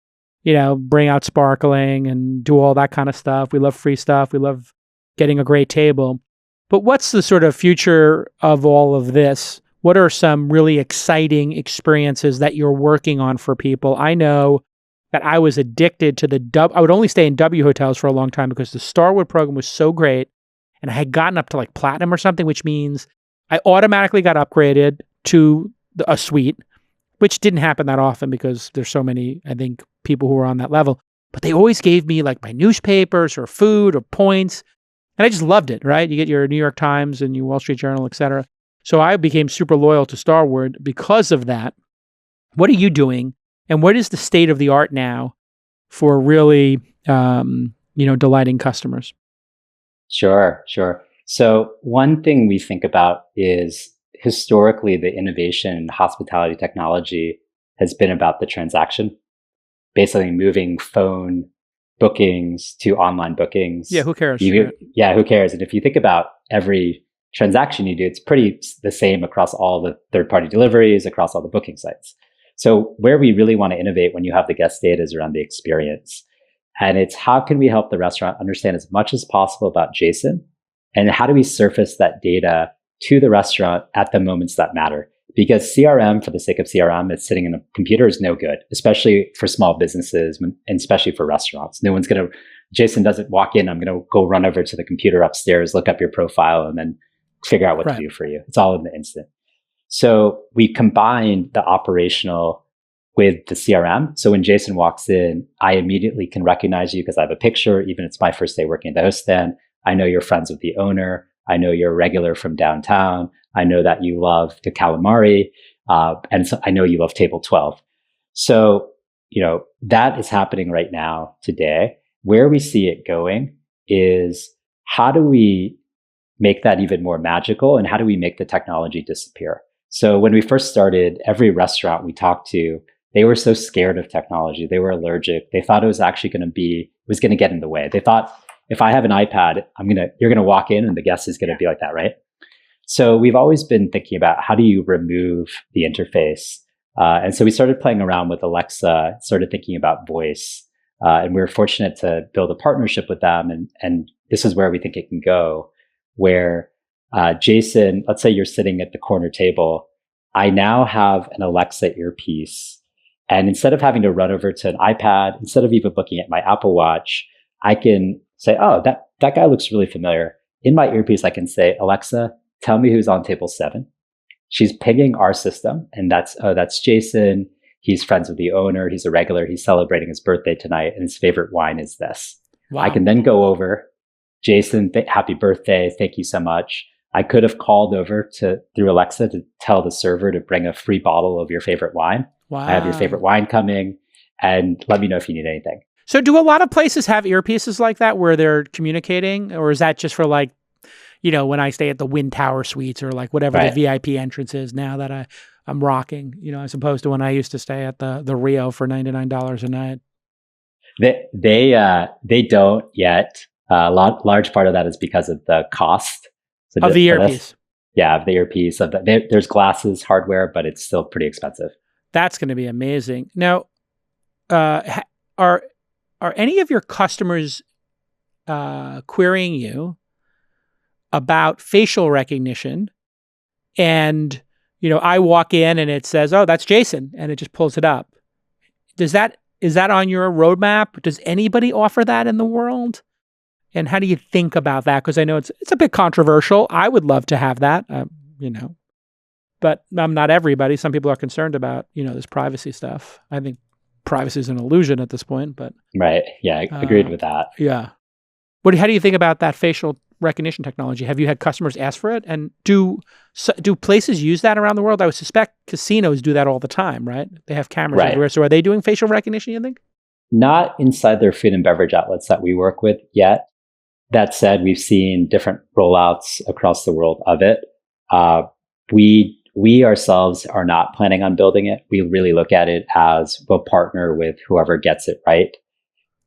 B: you know, bring out sparkling and do all that kind of stuff. We love free stuff. We love getting a great table. But what's the sort of future of all of this? What are some really exciting experiences that you're working on for people? I know that I was addicted to I would only stay in W hotels for a long time because the Starwood program was so great, and I had gotten up to like platinum or something, which means I automatically got upgraded to a suite, which didn't happen that often because there's so many, I think, people who are on that level. But they always gave me like my newspapers or food or points, and I just loved it, right? You get your New York Times and your Wall Street Journal, etc. So I became super loyal to Starwood because of that. What are you doing? And what is the state of the art now for really, delighting customers?
C: Sure. So one thing we think about is historically the innovation in hospitality technology has been about the transaction, basically moving phone bookings to online bookings.
B: Yeah, who cares?
C: Who cares? And if you think about every transaction you do, it's pretty the same across all the third-party deliveries, across all the booking sites. So where we really want to innovate when you have the guest data is around the experience. And it's how can we help the restaurant understand as much as possible about JSON, and how do we surface that data to the restaurant at the moments that matter? Because CRM, for the sake of CRM, it's sitting in a computer is no good, especially for small businesses and especially for restaurants. No one's JSON doesn't walk in, I'm going to go run over to the computer upstairs, look up your profile, and then figure out what to do for you. It's all in the instant. So we combined the operational with the CRM. So when Jason walks in, I immediately can recognize you because I have a picture, even if it's my first day working at the host stand. I know you're friends with the owner. I know you're a regular from downtown. I know that you love the calamari. And so I know you love table 12. So, that is happening right now today. Where we see it going is how do we make that even more magical, and how do we make the technology disappear? So when we first started, every restaurant we talked to, they were so scared of technology. They were allergic. They thought it was actually going to get in the way. They thought, if I have an iPad, you're going to walk in and the guest is going to be like that, right? So we've always been thinking about how do you remove the interface? And so we started playing around with Alexa, started thinking about voice. And we were fortunate to build a partnership with them. And this is where we think it can go, where Jason, let's say you're sitting at the corner table. I now have an Alexa earpiece. And instead of having to run over to an iPad, instead of even looking at my Apple Watch, I can say, oh, that guy looks really familiar. In my earpiece, I can say, Alexa, tell me who's on table 7. She's pinging our system. And that's Jason. He's friends with the owner. He's a regular. He's celebrating his birthday tonight. And his favorite wine is this. Wow. I can then go over, Jason, happy birthday. Thank you so much. I could have called over through Alexa to tell the server to bring a free bottle of your favorite wine. Wow. I have your favorite wine coming, and let me know if you need anything.
B: So do a lot of places have earpieces like that where they're communicating? Or is that just for like, when I stay at the Wind Tower Suites or like whatever the VIP entrance is now that I'm rocking, as opposed to when I used to stay at the Rio for $99 a night?
C: They don't yet. Large part of that is because of the cost. So
B: of the earpiece.
C: Of the earpiece. There's glasses, hardware, but it's still pretty expensive.
B: That's going to be amazing. Now, are any of your customers querying you about facial recognition? And, I walk in and it says, oh, that's Jason, and it just pulls it up. Is that on your roadmap? Does anybody offer that in the world? And how do you think about that? Because I know it's a bit controversial. I would love to have that, but not everybody. Some people are concerned about, this privacy stuff. I think privacy is an illusion at this point, but.
C: Right. Yeah. I agreed with that.
B: Yeah. How do you think about that facial recognition technology? Have you had customers ask for it? And do places use that around the world? I would suspect casinos do that all the time, right? They have cameras everywhere. So are they doing facial recognition, you think? Not
C: inside their food and beverage outlets that we work with yet. That said, we've seen different rollouts across the world of it. We ourselves are not planning on building it. We really look at it as we'll partner with whoever gets it right.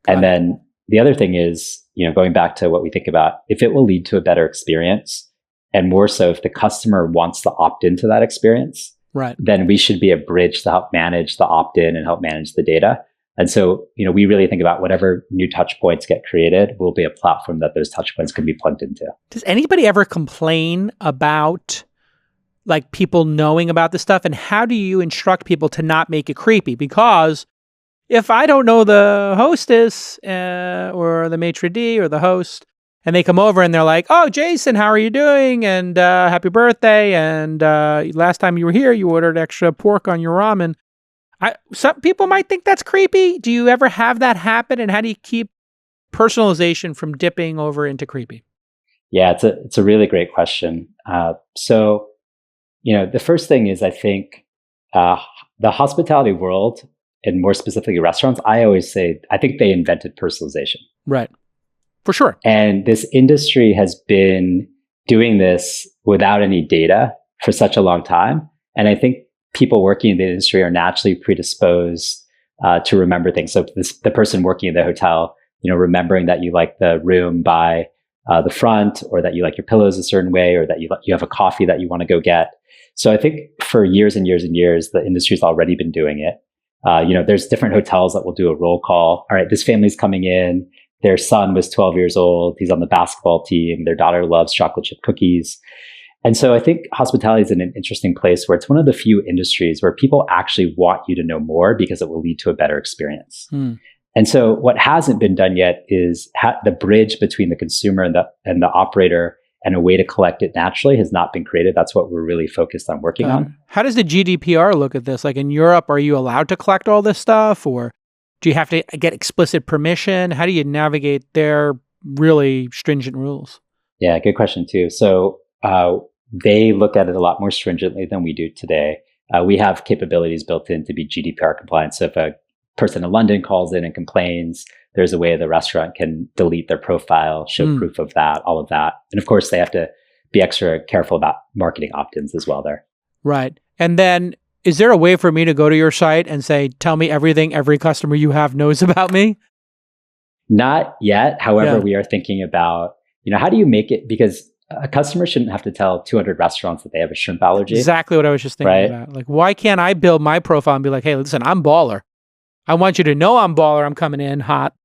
C: And then the other thing is, going back to what we think about, if it will lead to a better experience, and more so if the customer wants to opt into that experience, right, then we should be a bridge to help manage the opt-in and help manage the data. And so, we really think about whatever new touch points get created will be a platform that those touch points can be plugged into.
B: Does anybody ever complain about like people knowing about this stuff? And how do you instruct people to not make it creepy? Because if I don't know the hostess or the maitre d' or the host, and they come over and they're like, oh, Jason, how are you doing? And happy birthday. And last time you were here, you ordered extra pork on your ramen. Some people might think that's creepy. Do you ever have that happen? And how do you keep personalization from dipping over into creepy?
C: Yeah, it's a really great question. So, the first thing is, I think the hospitality world, and more specifically restaurants, I always say, I think they invented personalization.
B: Right. For sure.
C: And this industry has been doing this without any data for such a long time. And I think people working in the industry are naturally predisposed to remember things. So the person working in the hotel, remembering that you like the room by the front, or that you like your pillows a certain way, or that you have a coffee that you want to go get. So I think for years and years and years, the industry's already been doing it. There's different hotels that will do a roll call. All right, this family's coming in. Their son was 12 years old. He's on the basketball team. Their daughter loves chocolate chip cookies. And so I think hospitality is in an interesting place where it's one of the few industries where people actually want you to know more because it will lead to a better experience. And so what hasn't been done yet is the bridge between the consumer and the operator, and a way to collect it naturally has not been created. That's what we're really focused on working on.
B: How does the GDPR look at this? Like in Europe, are you allowed to collect all this stuff, or do you have to get explicit permission? How do you navigate their really stringent rules?
C: Yeah, good question too. So they look at it a lot more stringently than we do today. We have capabilities built in to be GDPR compliant. So if a person in London calls in and complains, there's a way the restaurant can delete their profile, show proof of that, all of that. And of course, they have to be extra careful about marketing opt-ins as well there.
B: Right. And then is there a way for me to go to your site and say, tell me everything every customer you have knows about me?
C: Not yet. However, we are thinking about, how do you make it? Because a customer shouldn't have to tell 200 restaurants that they have a shrimp allergy.
B: Exactly what I was just thinking about. Like, why can't I build my profile and be like, hey, listen, I'm baller. I want you to know I'm baller. I'm coming in hot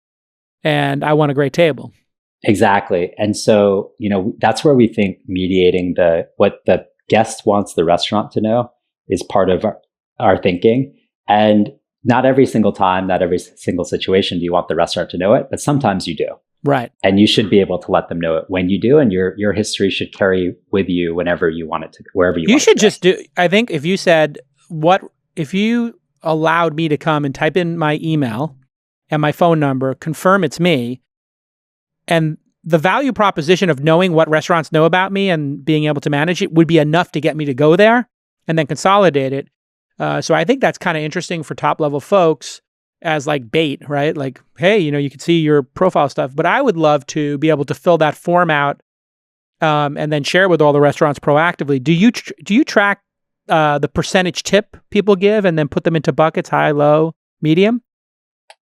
B: and I want a great table.
C: Exactly. And so, that's where we think mediating what the guest wants the restaurant to know is part of our thinking. And not every single time, not every single situation do you want the restaurant to know it, but sometimes you do.
B: Right.
C: And you should be able to let them know it when you do, and your history should carry with you whenever you want it to, wherever you want it to go.
B: You should just do, I think if you said, if you allowed me to come and type in my email and my phone number, confirm it's me, and the value proposition of knowing what restaurants know about me and being able to manage it would be enough to get me to go there and then consolidate it. So I think that's kind of interesting for top level folks as like bait, right? Like, hey, you can see your profile stuff, but I would love to be able to fill that form out and then share with all the restaurants proactively. Do you track the percentage tip people give and then put them into buckets, high, low, medium?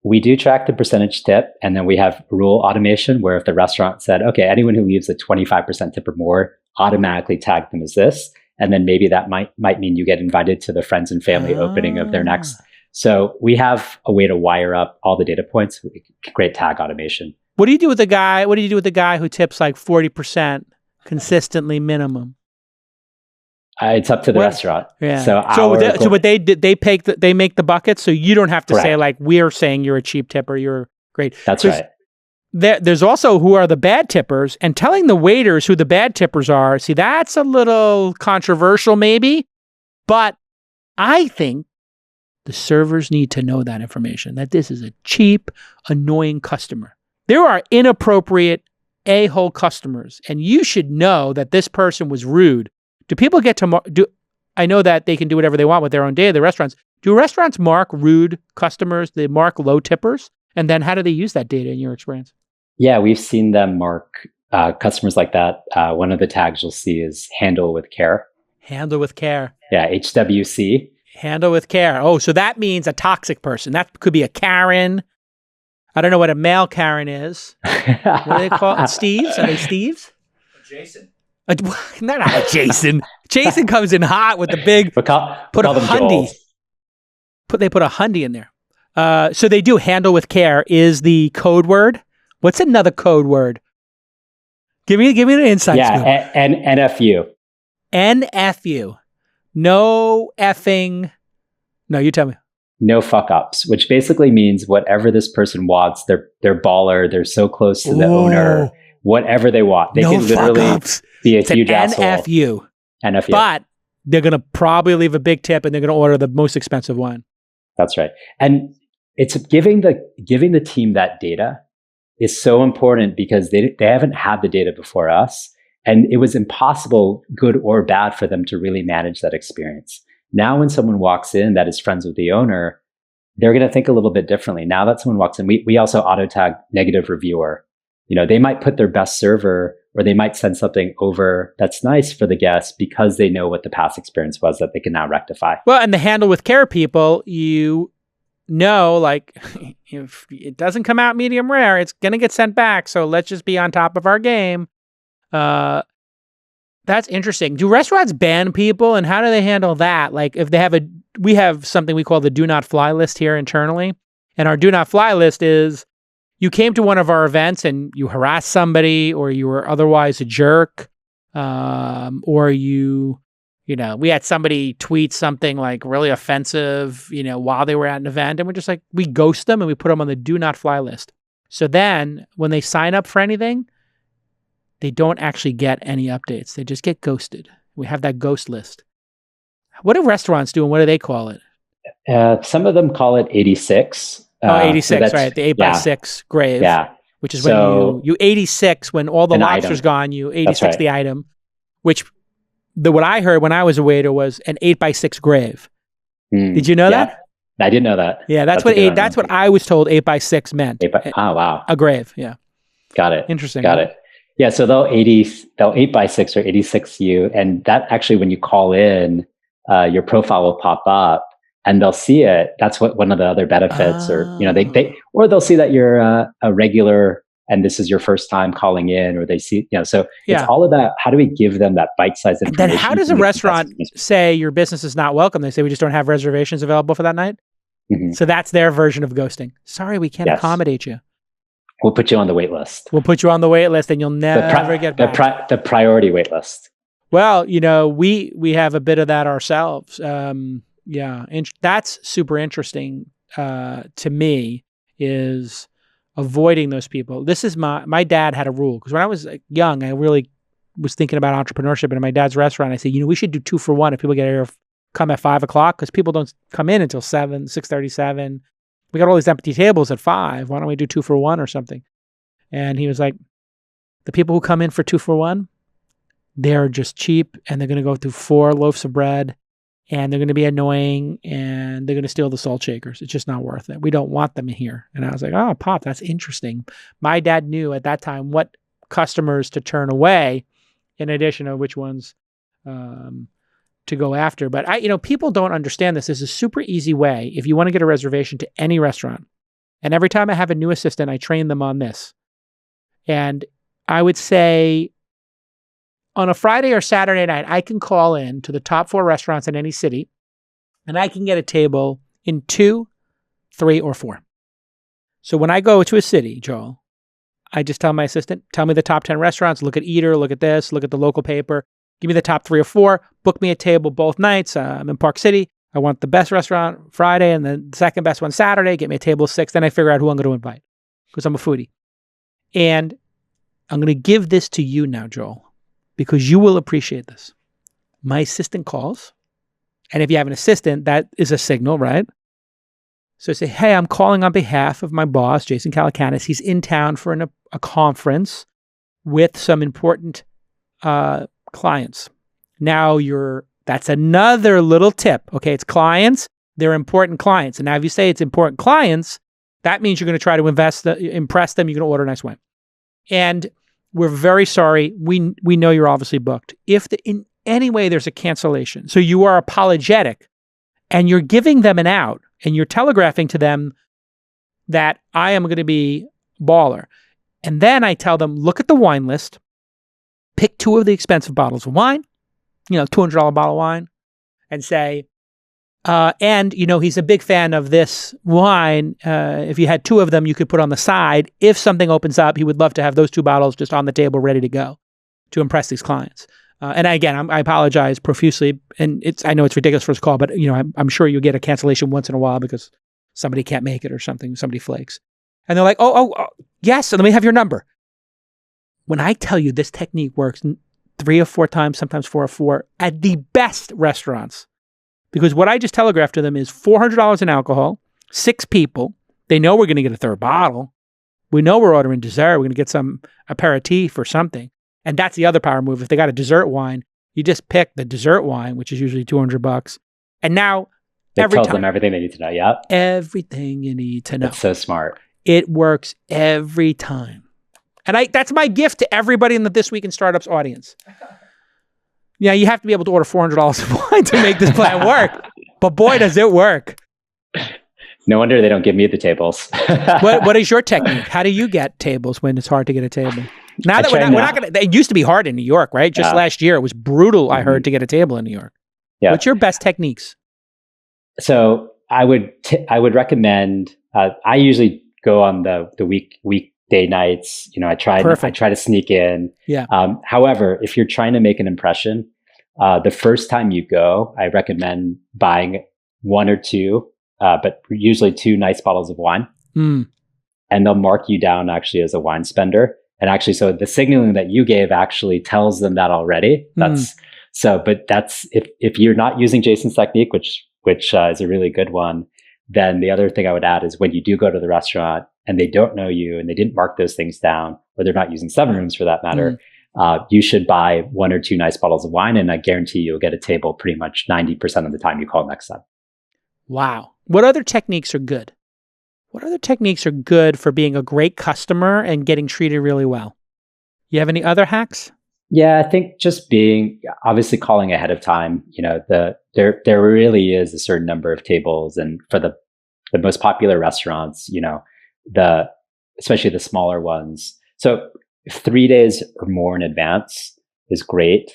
C: We do track the percentage tip, and then we have rule automation where if the restaurant said, okay, anyone who leaves a 25% tip or more, automatically tag them as this. And then maybe that might mean you get invited to the friends and family opening of their next. So we have a way to wire up all the data points. Great tag automation.
B: What do you do with the guy who tips like 40% consistently minimum?
C: It's up to the restaurant.
B: Yeah. So what they did, they make the buckets, so you don't have to say like we're saying you're a cheap tipper, you're great.
C: That's right.
B: There's also who are the bad tippers, and telling the waiters who the bad tippers are. See, that's a little controversial, maybe, but I think the servers need to know that information. That this is a cheap, annoying customer. There are inappropriate a-hole customers, and you should know that this person was rude. Do people get to I know that they can do whatever they want with their own data, the restaurants. Do restaurants mark rude customers? They mark low tippers? And then how do they use that data in your experience?
C: Yeah, we've seen them mark customers like that. One of the tags you'll see is handle with care.
B: Handle with care.
C: Yeah, HWC.
B: Handle with care. Oh, so that means a toxic person. That could be a Karen. I don't know what a male Karen is. What do they call it? Steves? Are they Steves?
D: Jason.
B: Not a Jason. Jason comes in hot with the big. Put a hundy. They put a hundy in there. So they do handle with care is the code word. What's another code word? Give me an insight.
C: Yeah, NFU.
B: NFU. No effing. No, you tell me.
C: No fuck ups, which basically means whatever this person wants, they're baller, they're so close to the owner, whatever they want. They can literally be a huge asshole.
B: NFU.
C: NFU.
B: But they're going to probably leave a big tip and they're going to order the most expensive one.
C: That's right. And it's giving the team that data is so important because they haven't had the data before us. And it was impossible, good or bad, for them to really manage that experience. Now, when someone walks in that is friends with the owner, they're going to think a little bit differently. Now that someone walks in, we also auto tag negative reviewer. They might put their best server, or they might send something over that's nice for the guest because they know what the past experience was that they can now rectify.
B: Well, and the handle with care people, like if it doesn't come out medium rare, it's going to get sent back. So let's just be on top of our game. That's interesting. Do restaurants ban people, and how do they handle that? Like if we have something we call the do not fly list here internally. And our do not fly list is you came to one of our events and you harassed somebody, or you were otherwise a jerk, or we had somebody tweet something like really offensive, while they were at an event, and we're just like, we ghost them and we put them on the do not fly list. So then when they sign up for anything, they don't actually get any updates. They just get ghosted. We have that ghost list. What do restaurants do, and what do they call it?
C: Some of them call it 86.
B: 86, so right? The 8x6 grave.
C: Yeah.
B: Which is when you 86, when all the lobster's
C: item.
B: gone, you 86
C: right.
B: the item, which what I heard when I was a waiter was an 8x6 grave. Did you know that?
C: I didn't know that.
B: Yeah, that's what I was told 8x6 meant.
C: Oh, wow.
B: A grave, yeah.
C: Got it.
B: Interesting.
C: Got it. Yeah, so they'll 8x6 or 86 you, and that actually, when you call in, your profile will pop up, and they'll see it. That's what one of the other benefits, or or they'll see that you're a regular, and this is your first time calling in, or they see, so it's all about how do we give them that bite-sized information.
B: And then how does a restaurant say your business is not welcome? They say we just don't have reservations available for that night. Mm-hmm. So that's their version of ghosting. Sorry, we can't accommodate you.
C: We'll put you on the wait list.
B: We'll put you on the wait list, and you'll never get back.
C: The priority wait list.
B: Well, we have a bit of that ourselves. Yeah, and that's super interesting to me, is avoiding those people. This is my dad had a rule, because when I was young, I really was thinking about entrepreneurship, and in my dad's restaurant, I said, we should do 2 for 1 if people get here, come at 5 o'clock, because people don't come in until 6:37. We got all these empty tables at 5. Why don't we do 2 for 1 or something? And he was like, the people who come in for 2 for 1, they're just cheap, and they're going to go through 4 loaves of bread, and they're going to be annoying, and they're going to steal the salt shakers. It's just not worth it. We don't want them here. And I was like, oh, Pop, that's interesting. My dad knew at that time what customers to turn away, in addition to which ones to go after. But people don't understand this. There's a super easy way if you want to get a reservation to any restaurant. And every time I have a new assistant, I train them on this. And I would say on a Friday or Saturday night, I can call in to the top 4 restaurants in any city, and I can get a table in 2, 3, or 4. So when I go to a city, Joel, I just tell my assistant, tell me the top 10 restaurants, look at Eater, look at this, look at the local paper, give me the top 3 or 4, book me a table both nights. I'm in Park City. I want the best restaurant Friday and the second best one Saturday. Get me a table of 6. Then I figure out who I'm going to invite, because I'm a foodie. And I'm going to give this to you now, Joel, because you will appreciate this. My assistant calls. And if you have an assistant, that is a signal, right? So I say, hey, I'm calling on behalf of my boss, Jason Calacanis. He's in town for a conference with some important clients. Now that's another little tip. Okay, it's clients. They're important clients. And now if you say it's important clients, that means you're going to try to impress them. You're going to order a nice wine. And we're very sorry. We know you're obviously booked. If in any way there's a cancellation, so you are apologetic and you're giving them an out and you're telegraphing to them that I am going to be baller. And then I tell them, look at the wine list, pick 2 of the expensive bottles of wine, $200 bottle of wine, and say, and he's a big fan of this wine. If you had 2 of them, you could put on the side. If something opens up, he would love to have those 2 bottles just on the table, ready to go, to impress these clients. And again, I apologize profusely, and I know it's ridiculous for this call, but I'm sure you get a cancellation once in a while because somebody can't make it or something, somebody flakes, and they're like, oh, yes, let me have your number. When I tell you this technique works 3 or 4 times, sometimes 4 or 4 at the best restaurants. Because what I just telegraphed to them is $400 in alcohol, 6 people. They know we're going to get a 3rd bottle. We know we're ordering dessert. We're going to get some aperitif or something. And that's the other power move. If they got a dessert wine, you just pick the dessert wine, which is usually $200. And now
C: it tells them everything they need to know. Yeah.
B: Everything you need to know.
C: That's so smart.
B: It works every time. And that's my gift to everybody in the This Week in Startups audience. Yeah, you have to be able to order $400 of wine to make this plan work. But boy, does it work.
C: No wonder they don't give me the tables.
B: What is your technique? How do you get tables when it's hard to get a table? Now that we're not going to, it used to be hard in New York, right? Just last year, it was brutal, I heard, to get a table in New York. Yeah. What's your best techniques?
C: So I would recommend, I usually go on the weekday nights. I try to sneak in.
B: Yeah.
C: However, if you're trying to make an impression, the first time you go, I recommend buying 1 or 2, but usually 2 nice bottles of wine.
B: And
C: they'll mark you down actually as a wine spender. And actually, so the signaling that you gave actually tells them that already. But that's if you're not using Jason's technique, which is a really good one, then the other thing I would add is when you do go to the restaurant and they don't know you and they didn't mark those things down, or they're not using SevenRooms for that matter, you should buy 1 or 2 nice bottles of wine, and I guarantee you'll get a table pretty much 90% of the time you call next time.
B: Wow. What other techniques are good? What other techniques are good for being a great customer and getting treated really well? You have any other hacks?
C: Yeah, I think just obviously calling ahead of time. There really is a certain number of tables, and for the most popular restaurants, especially the smaller ones. So 3 days or more in advance is great.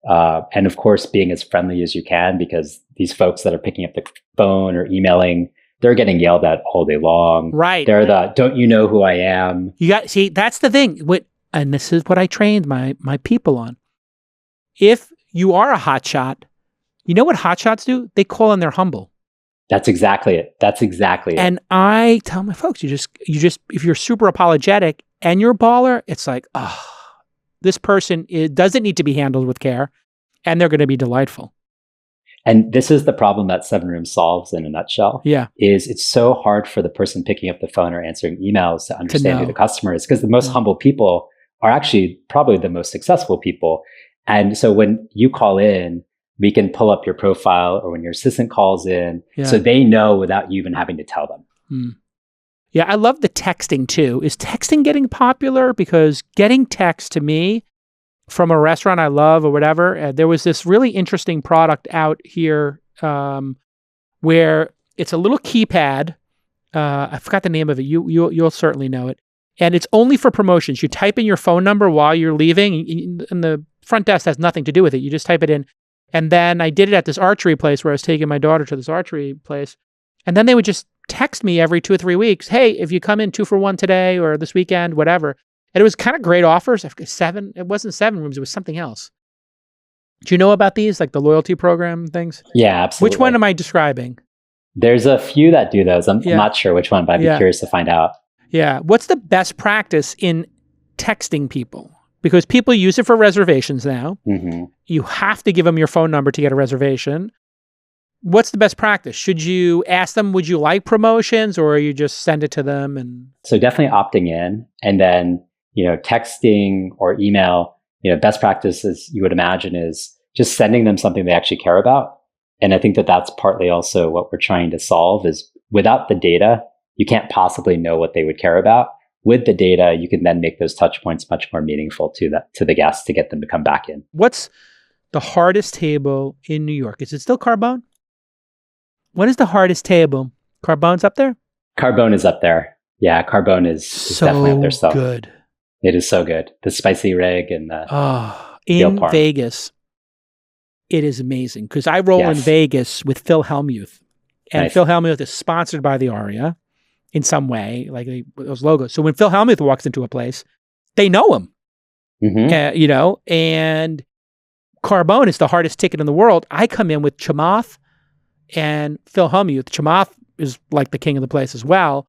C: And of course, being as friendly as you can, because these folks that are picking up the phone or emailing, they're getting yelled at all day long.
B: Right.
C: They're don't you know who I am?
B: See, that's the thing. And this is what I trained my people on. If you are a hotshot, you know what hotshots do? They call in their humble.
C: That's exactly it.
B: And I tell my folks, you just, if you're super apologetic and you're a baller, it's like, oh, this person doesn't need to be handled with care, and they're going to be delightful.
C: And this is the problem that SevenRooms solves in a nutshell.
B: Yeah.
C: Is it's so hard for the person picking up the phone or answering emails to understand who the customer is, because the most humble people are actually probably the most successful people. And so when you call in, we can pull up your profile, or when your assistant calls in, so they know without you even having to tell them.
B: Mm. Yeah, I love the texting too. Is texting getting popular? Because getting text to me from a restaurant I love or whatever, there was this really interesting product out here where it's a little keypad. I forgot the name of it. You'll certainly know it. And it's only for promotions. You type in your phone number while you're leaving, and the front desk has nothing to do with it. You just type it in. And then I did it at this archery place where I was taking my daughter to this archery place. And then they would just text me every 2 or 3 weeks, hey, if you come in 2 for 1 today or this weekend, whatever. And it was kind of great offers. It wasn't SevenRooms, it was something else. Do you know about these, like the loyalty program things?
C: Yeah, absolutely.
B: Which one am I describing?
C: There's a few that do those. I'm not sure which one, but I'd be curious to find out.
B: Yeah. What's the best practice in texting people? Because people use it for reservations now. Mm-hmm. You have to give them your phone number to get a reservation. What's the best practice? Should you ask them, would you like promotions, or you just send it to them? And
C: so definitely opting in, and then, texting or email, best practice, as you would imagine, is just sending them something they actually care about. And I think that that's partly also what we're trying to solve, is without the data, you can't possibly know what they would care about. With the data, you can then make those touch points much more meaningful to the guests to get them to come back in.
B: What's the hardest table in New York? Is it still Carbone? What is the hardest table? Carbone's up there?
C: Carbone is up there. Yeah, Carbone is definitely up there still.
B: Good.
C: It is so good. The spicy rig and the
B: in Vegas, it is amazing, because I roll in Vegas with Phil Hellmuth, and Phil Hellmuth is sponsored by the Aria in some way, like those logos. So when Phil Hellmuth walks into a place, they know him, and Carbone is the hardest ticket in the world. I come in with Chamath and Phil Hellmuth. Chamath is like the king of the place as well.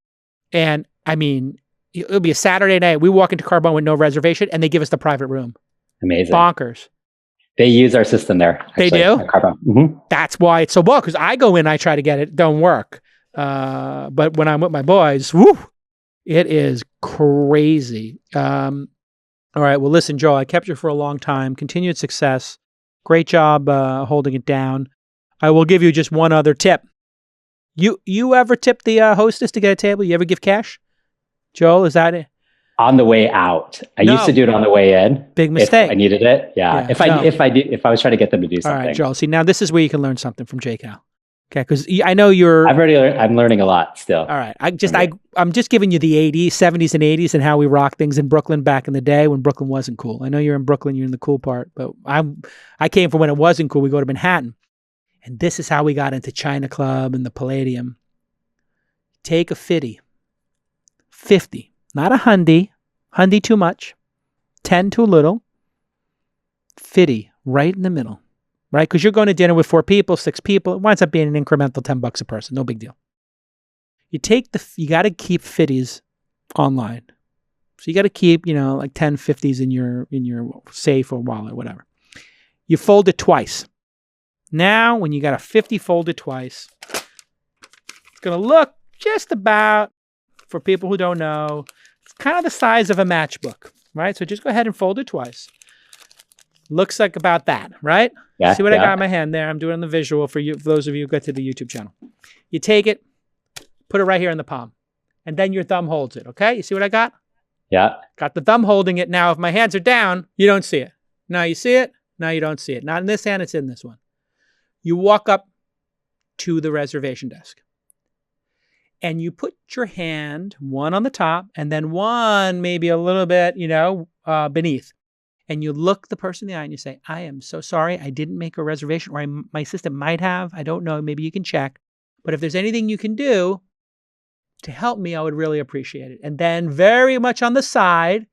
B: And I mean, it'll be a Saturday night. We walk into Carbone with no reservation, and they give us the private room.
C: Amazing.
B: Bonkers.
C: They use our system there.
B: Actually, they do?
C: Carbone. Mm-hmm.
B: That's why it's so well, because I go in, I try to get it, don't work. But when I'm with my boys, it is crazy. All right. Well, listen, Joel, I kept you for a long time. Continued success. Great job holding it down. I will give you just one other tip. You ever tip the hostess to get a table? You ever give cash? Joel, is that it?
C: On the way out. I used to do it on the way in.
B: Big mistake.
C: If I needed it. Yeah. If I was trying to get them to do something.
B: All right, Joel. See, now this is where you can learn something from JCal. Okay, because I know
C: I'm learning a lot still.
B: All right, I'm just giving you the 80s, 70s, and 80s, and how we rock things in Brooklyn back in the day when Brooklyn wasn't cool. I know you're in Brooklyn, you're in the cool part, but I came from when it wasn't cool. We go to Manhattan, and this is how we got into China Club and the Palladium. Take a 50, not a hundy too much, 10 too little, 50 right in the middle. Right? Because you're going to dinner with 4 people, 6 people. It winds up being an incremental $10 a person. No big deal. You got to keep 50s online. So you got to keep, like 10 50s in your safe or wallet, whatever. You fold it twice. Now, when you got a 50 folded twice, it's going to look just about, for people who don't know, it's kind of the size of a matchbook, right? So just go ahead and fold it twice. Looks like about that, right?
C: Yeah.
B: See what I got in my hand there? I'm doing the visual for you, for those of you who go to the YouTube channel. You take it, put it right here in the palm, and then your thumb holds it, okay? You see what I got?
C: Yeah.
B: Got the thumb holding it. Now, if my hands are down, you don't see it. Now you see it. Now you don't see it. Not in this hand, it's in this one. You walk up to the reservation desk, and you put your hand, one on the top, and then one maybe a little bit, beneath. And you look the person in the eye and you say, I am so sorry. I didn't make a reservation, or my assistant might have. I don't know. Maybe you can check. But if there's anything you can do to help me, I would really appreciate it. And then very much on the side,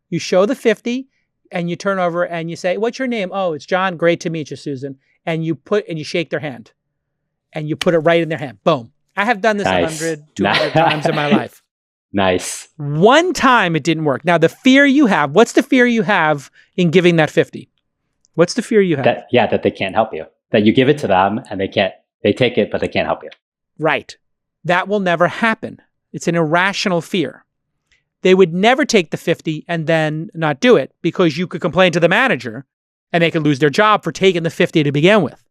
B: you show the 50 and you turn over and you say, what's your name? Oh, it's John. Great to meet you, Susan. And you shake their hand and you put it right in their hand. Boom. I have done this 100, 200 times in my life.
C: Nice.
B: One time it didn't work. Now, the fear you have, what's the fear you have in giving that 50? What's the fear you have?
C: That they can't help you. That you give it to them and they take it, but they can't help you.
B: Right. That will never happen. It's an irrational fear. They would never take the 50 and then not do it because you could complain to the manager and they could lose their job for taking the 50 to begin with.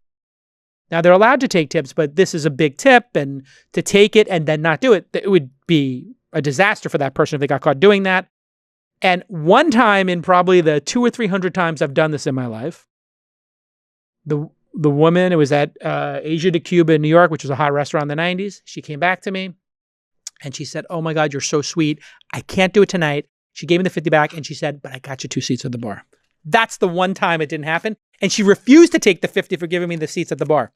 B: Now, they're allowed to take tips, but this is a big tip, and to take it and then not do it, it would be a disaster for that person if they got caught doing that. And one time in probably the 200 or 300 times I've done this in my life, the woman, it was at Asia de Cuba in New York, which was a hot restaurant in the 90s. She came back to me and she said, oh my God, you're so sweet. I can't do it tonight. She gave me the 50 back and she said, but I got you 2 seats at the bar. That's the one time it didn't happen. And she refused to take the 50 for giving me the seats at the bar.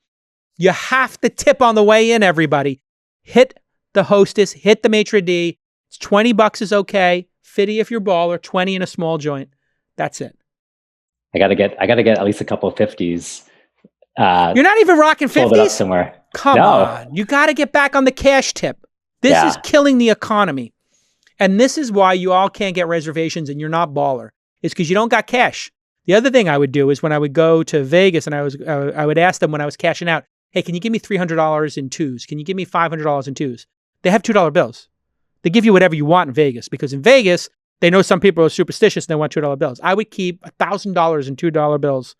B: You have to tip on the way in, everybody. Hit the hostess, hit the maitre d'. It's $20 is okay. 50 if you're baller, 20 in a small joint. That's it.
C: I gotta get at least a couple of 50s.
B: You're not even rocking 50s?
C: Up somewhere.
B: Come on. You got to get back on the cash tip. This is killing the economy. And this is why you all can't get reservations and you're not baller. It's because you don't got cash. The other thing I would do is when I would go to Vegas and I would ask them when I was cashing out, hey, can you give me $300 in twos? Can you give me $500 in twos? They have $2 bills. They give you whatever you want in Vegas because in Vegas, they know some people are superstitious and they want $2 bills. I would keep $1,000 in $2 bills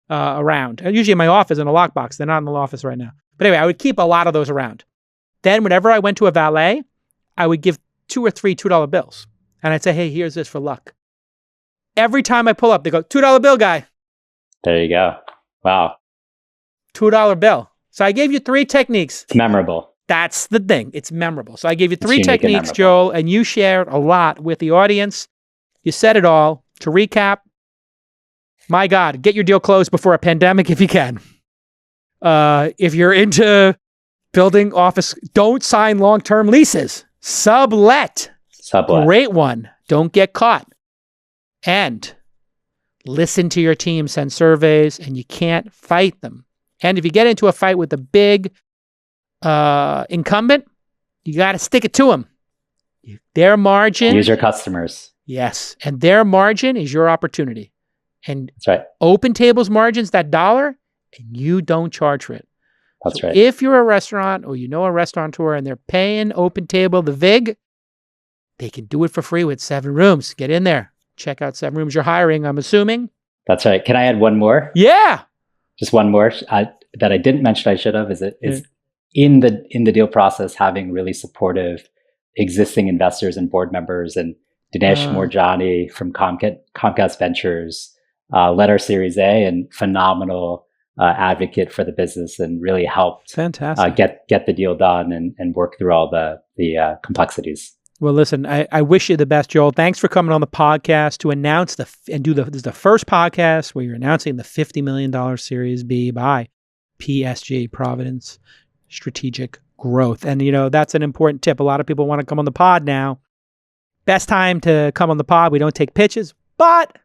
B: around. And usually in my office in a lockbox. They're not in the office right now. But anyway, I would keep a lot of those around. Then whenever I went to a valet, I would give 2 or 3 $2 bills. And I'd say, hey, here's this for luck. Every time I pull up, they go, $2 bill guy.
C: There you go. Wow.
B: $2 bill. So I gave you 3 techniques.
C: It's memorable.
B: That's the thing. It's memorable. So I gave you 3 techniques, Joel, and you shared a lot with the audience. You said it all. To recap, my God, get your deal closed before a pandemic if you can. If you're into building office, don't sign long-term leases. Sublet. Great one. Don't get caught. And listen to your team, send surveys, and you can't fight them. And if you get into a fight with a big incumbent, you got to stick it to them. Their margin.
C: Use your customers.
B: Yes. And their margin is your opportunity. And
C: that's right.
B: OpenTable's margin's that $1, and you don't charge for it.
C: That's right.
B: If you're a restaurant or you know a restaurateur and they're paying OpenTable the VIG, they can do it for free with SevenRooms. Get in there. Check out SevenRooms. You're hiring, I'm assuming.
C: That's right. Can I add one more?
B: Yeah.
C: Just one more that I didn't mention I should have is in the deal process, having really supportive existing investors and board members, and Dinesh Moorjani from Comcast Ventures led our Series A and phenomenal advocate for the business and really helped get the deal done and work through all the complexities.
B: Well, listen, I wish you the best, Joel. Thanks for coming on the podcast to announce this is the first podcast where you're announcing the $50 million Series B by PSG, Providence Strategic Growth. And, that's an important tip. A lot of people want to come on the pod now. Best time to come on the pod. We don't take pitches, but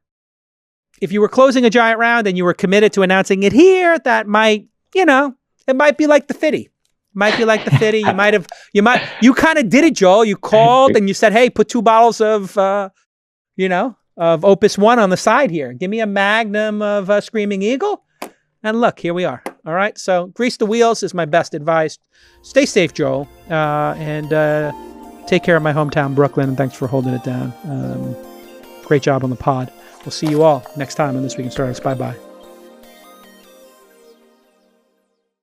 B: if you were closing a giant round and you were committed to announcing it here, that might, it might be like the 50. Might be like the 50. You kind of did it, Joel. You called and you said, hey, put 2 bottles of, of Opus 1 on the side here. Give me a magnum of Screaming Eagle. And look, here we are. All right. So grease the wheels is my best advice. Stay safe, Joel. And take care of my hometown, Brooklyn. And thanks for holding it down. Great job on the pod. We'll see you all next time on This Week in Startups. Bye-bye.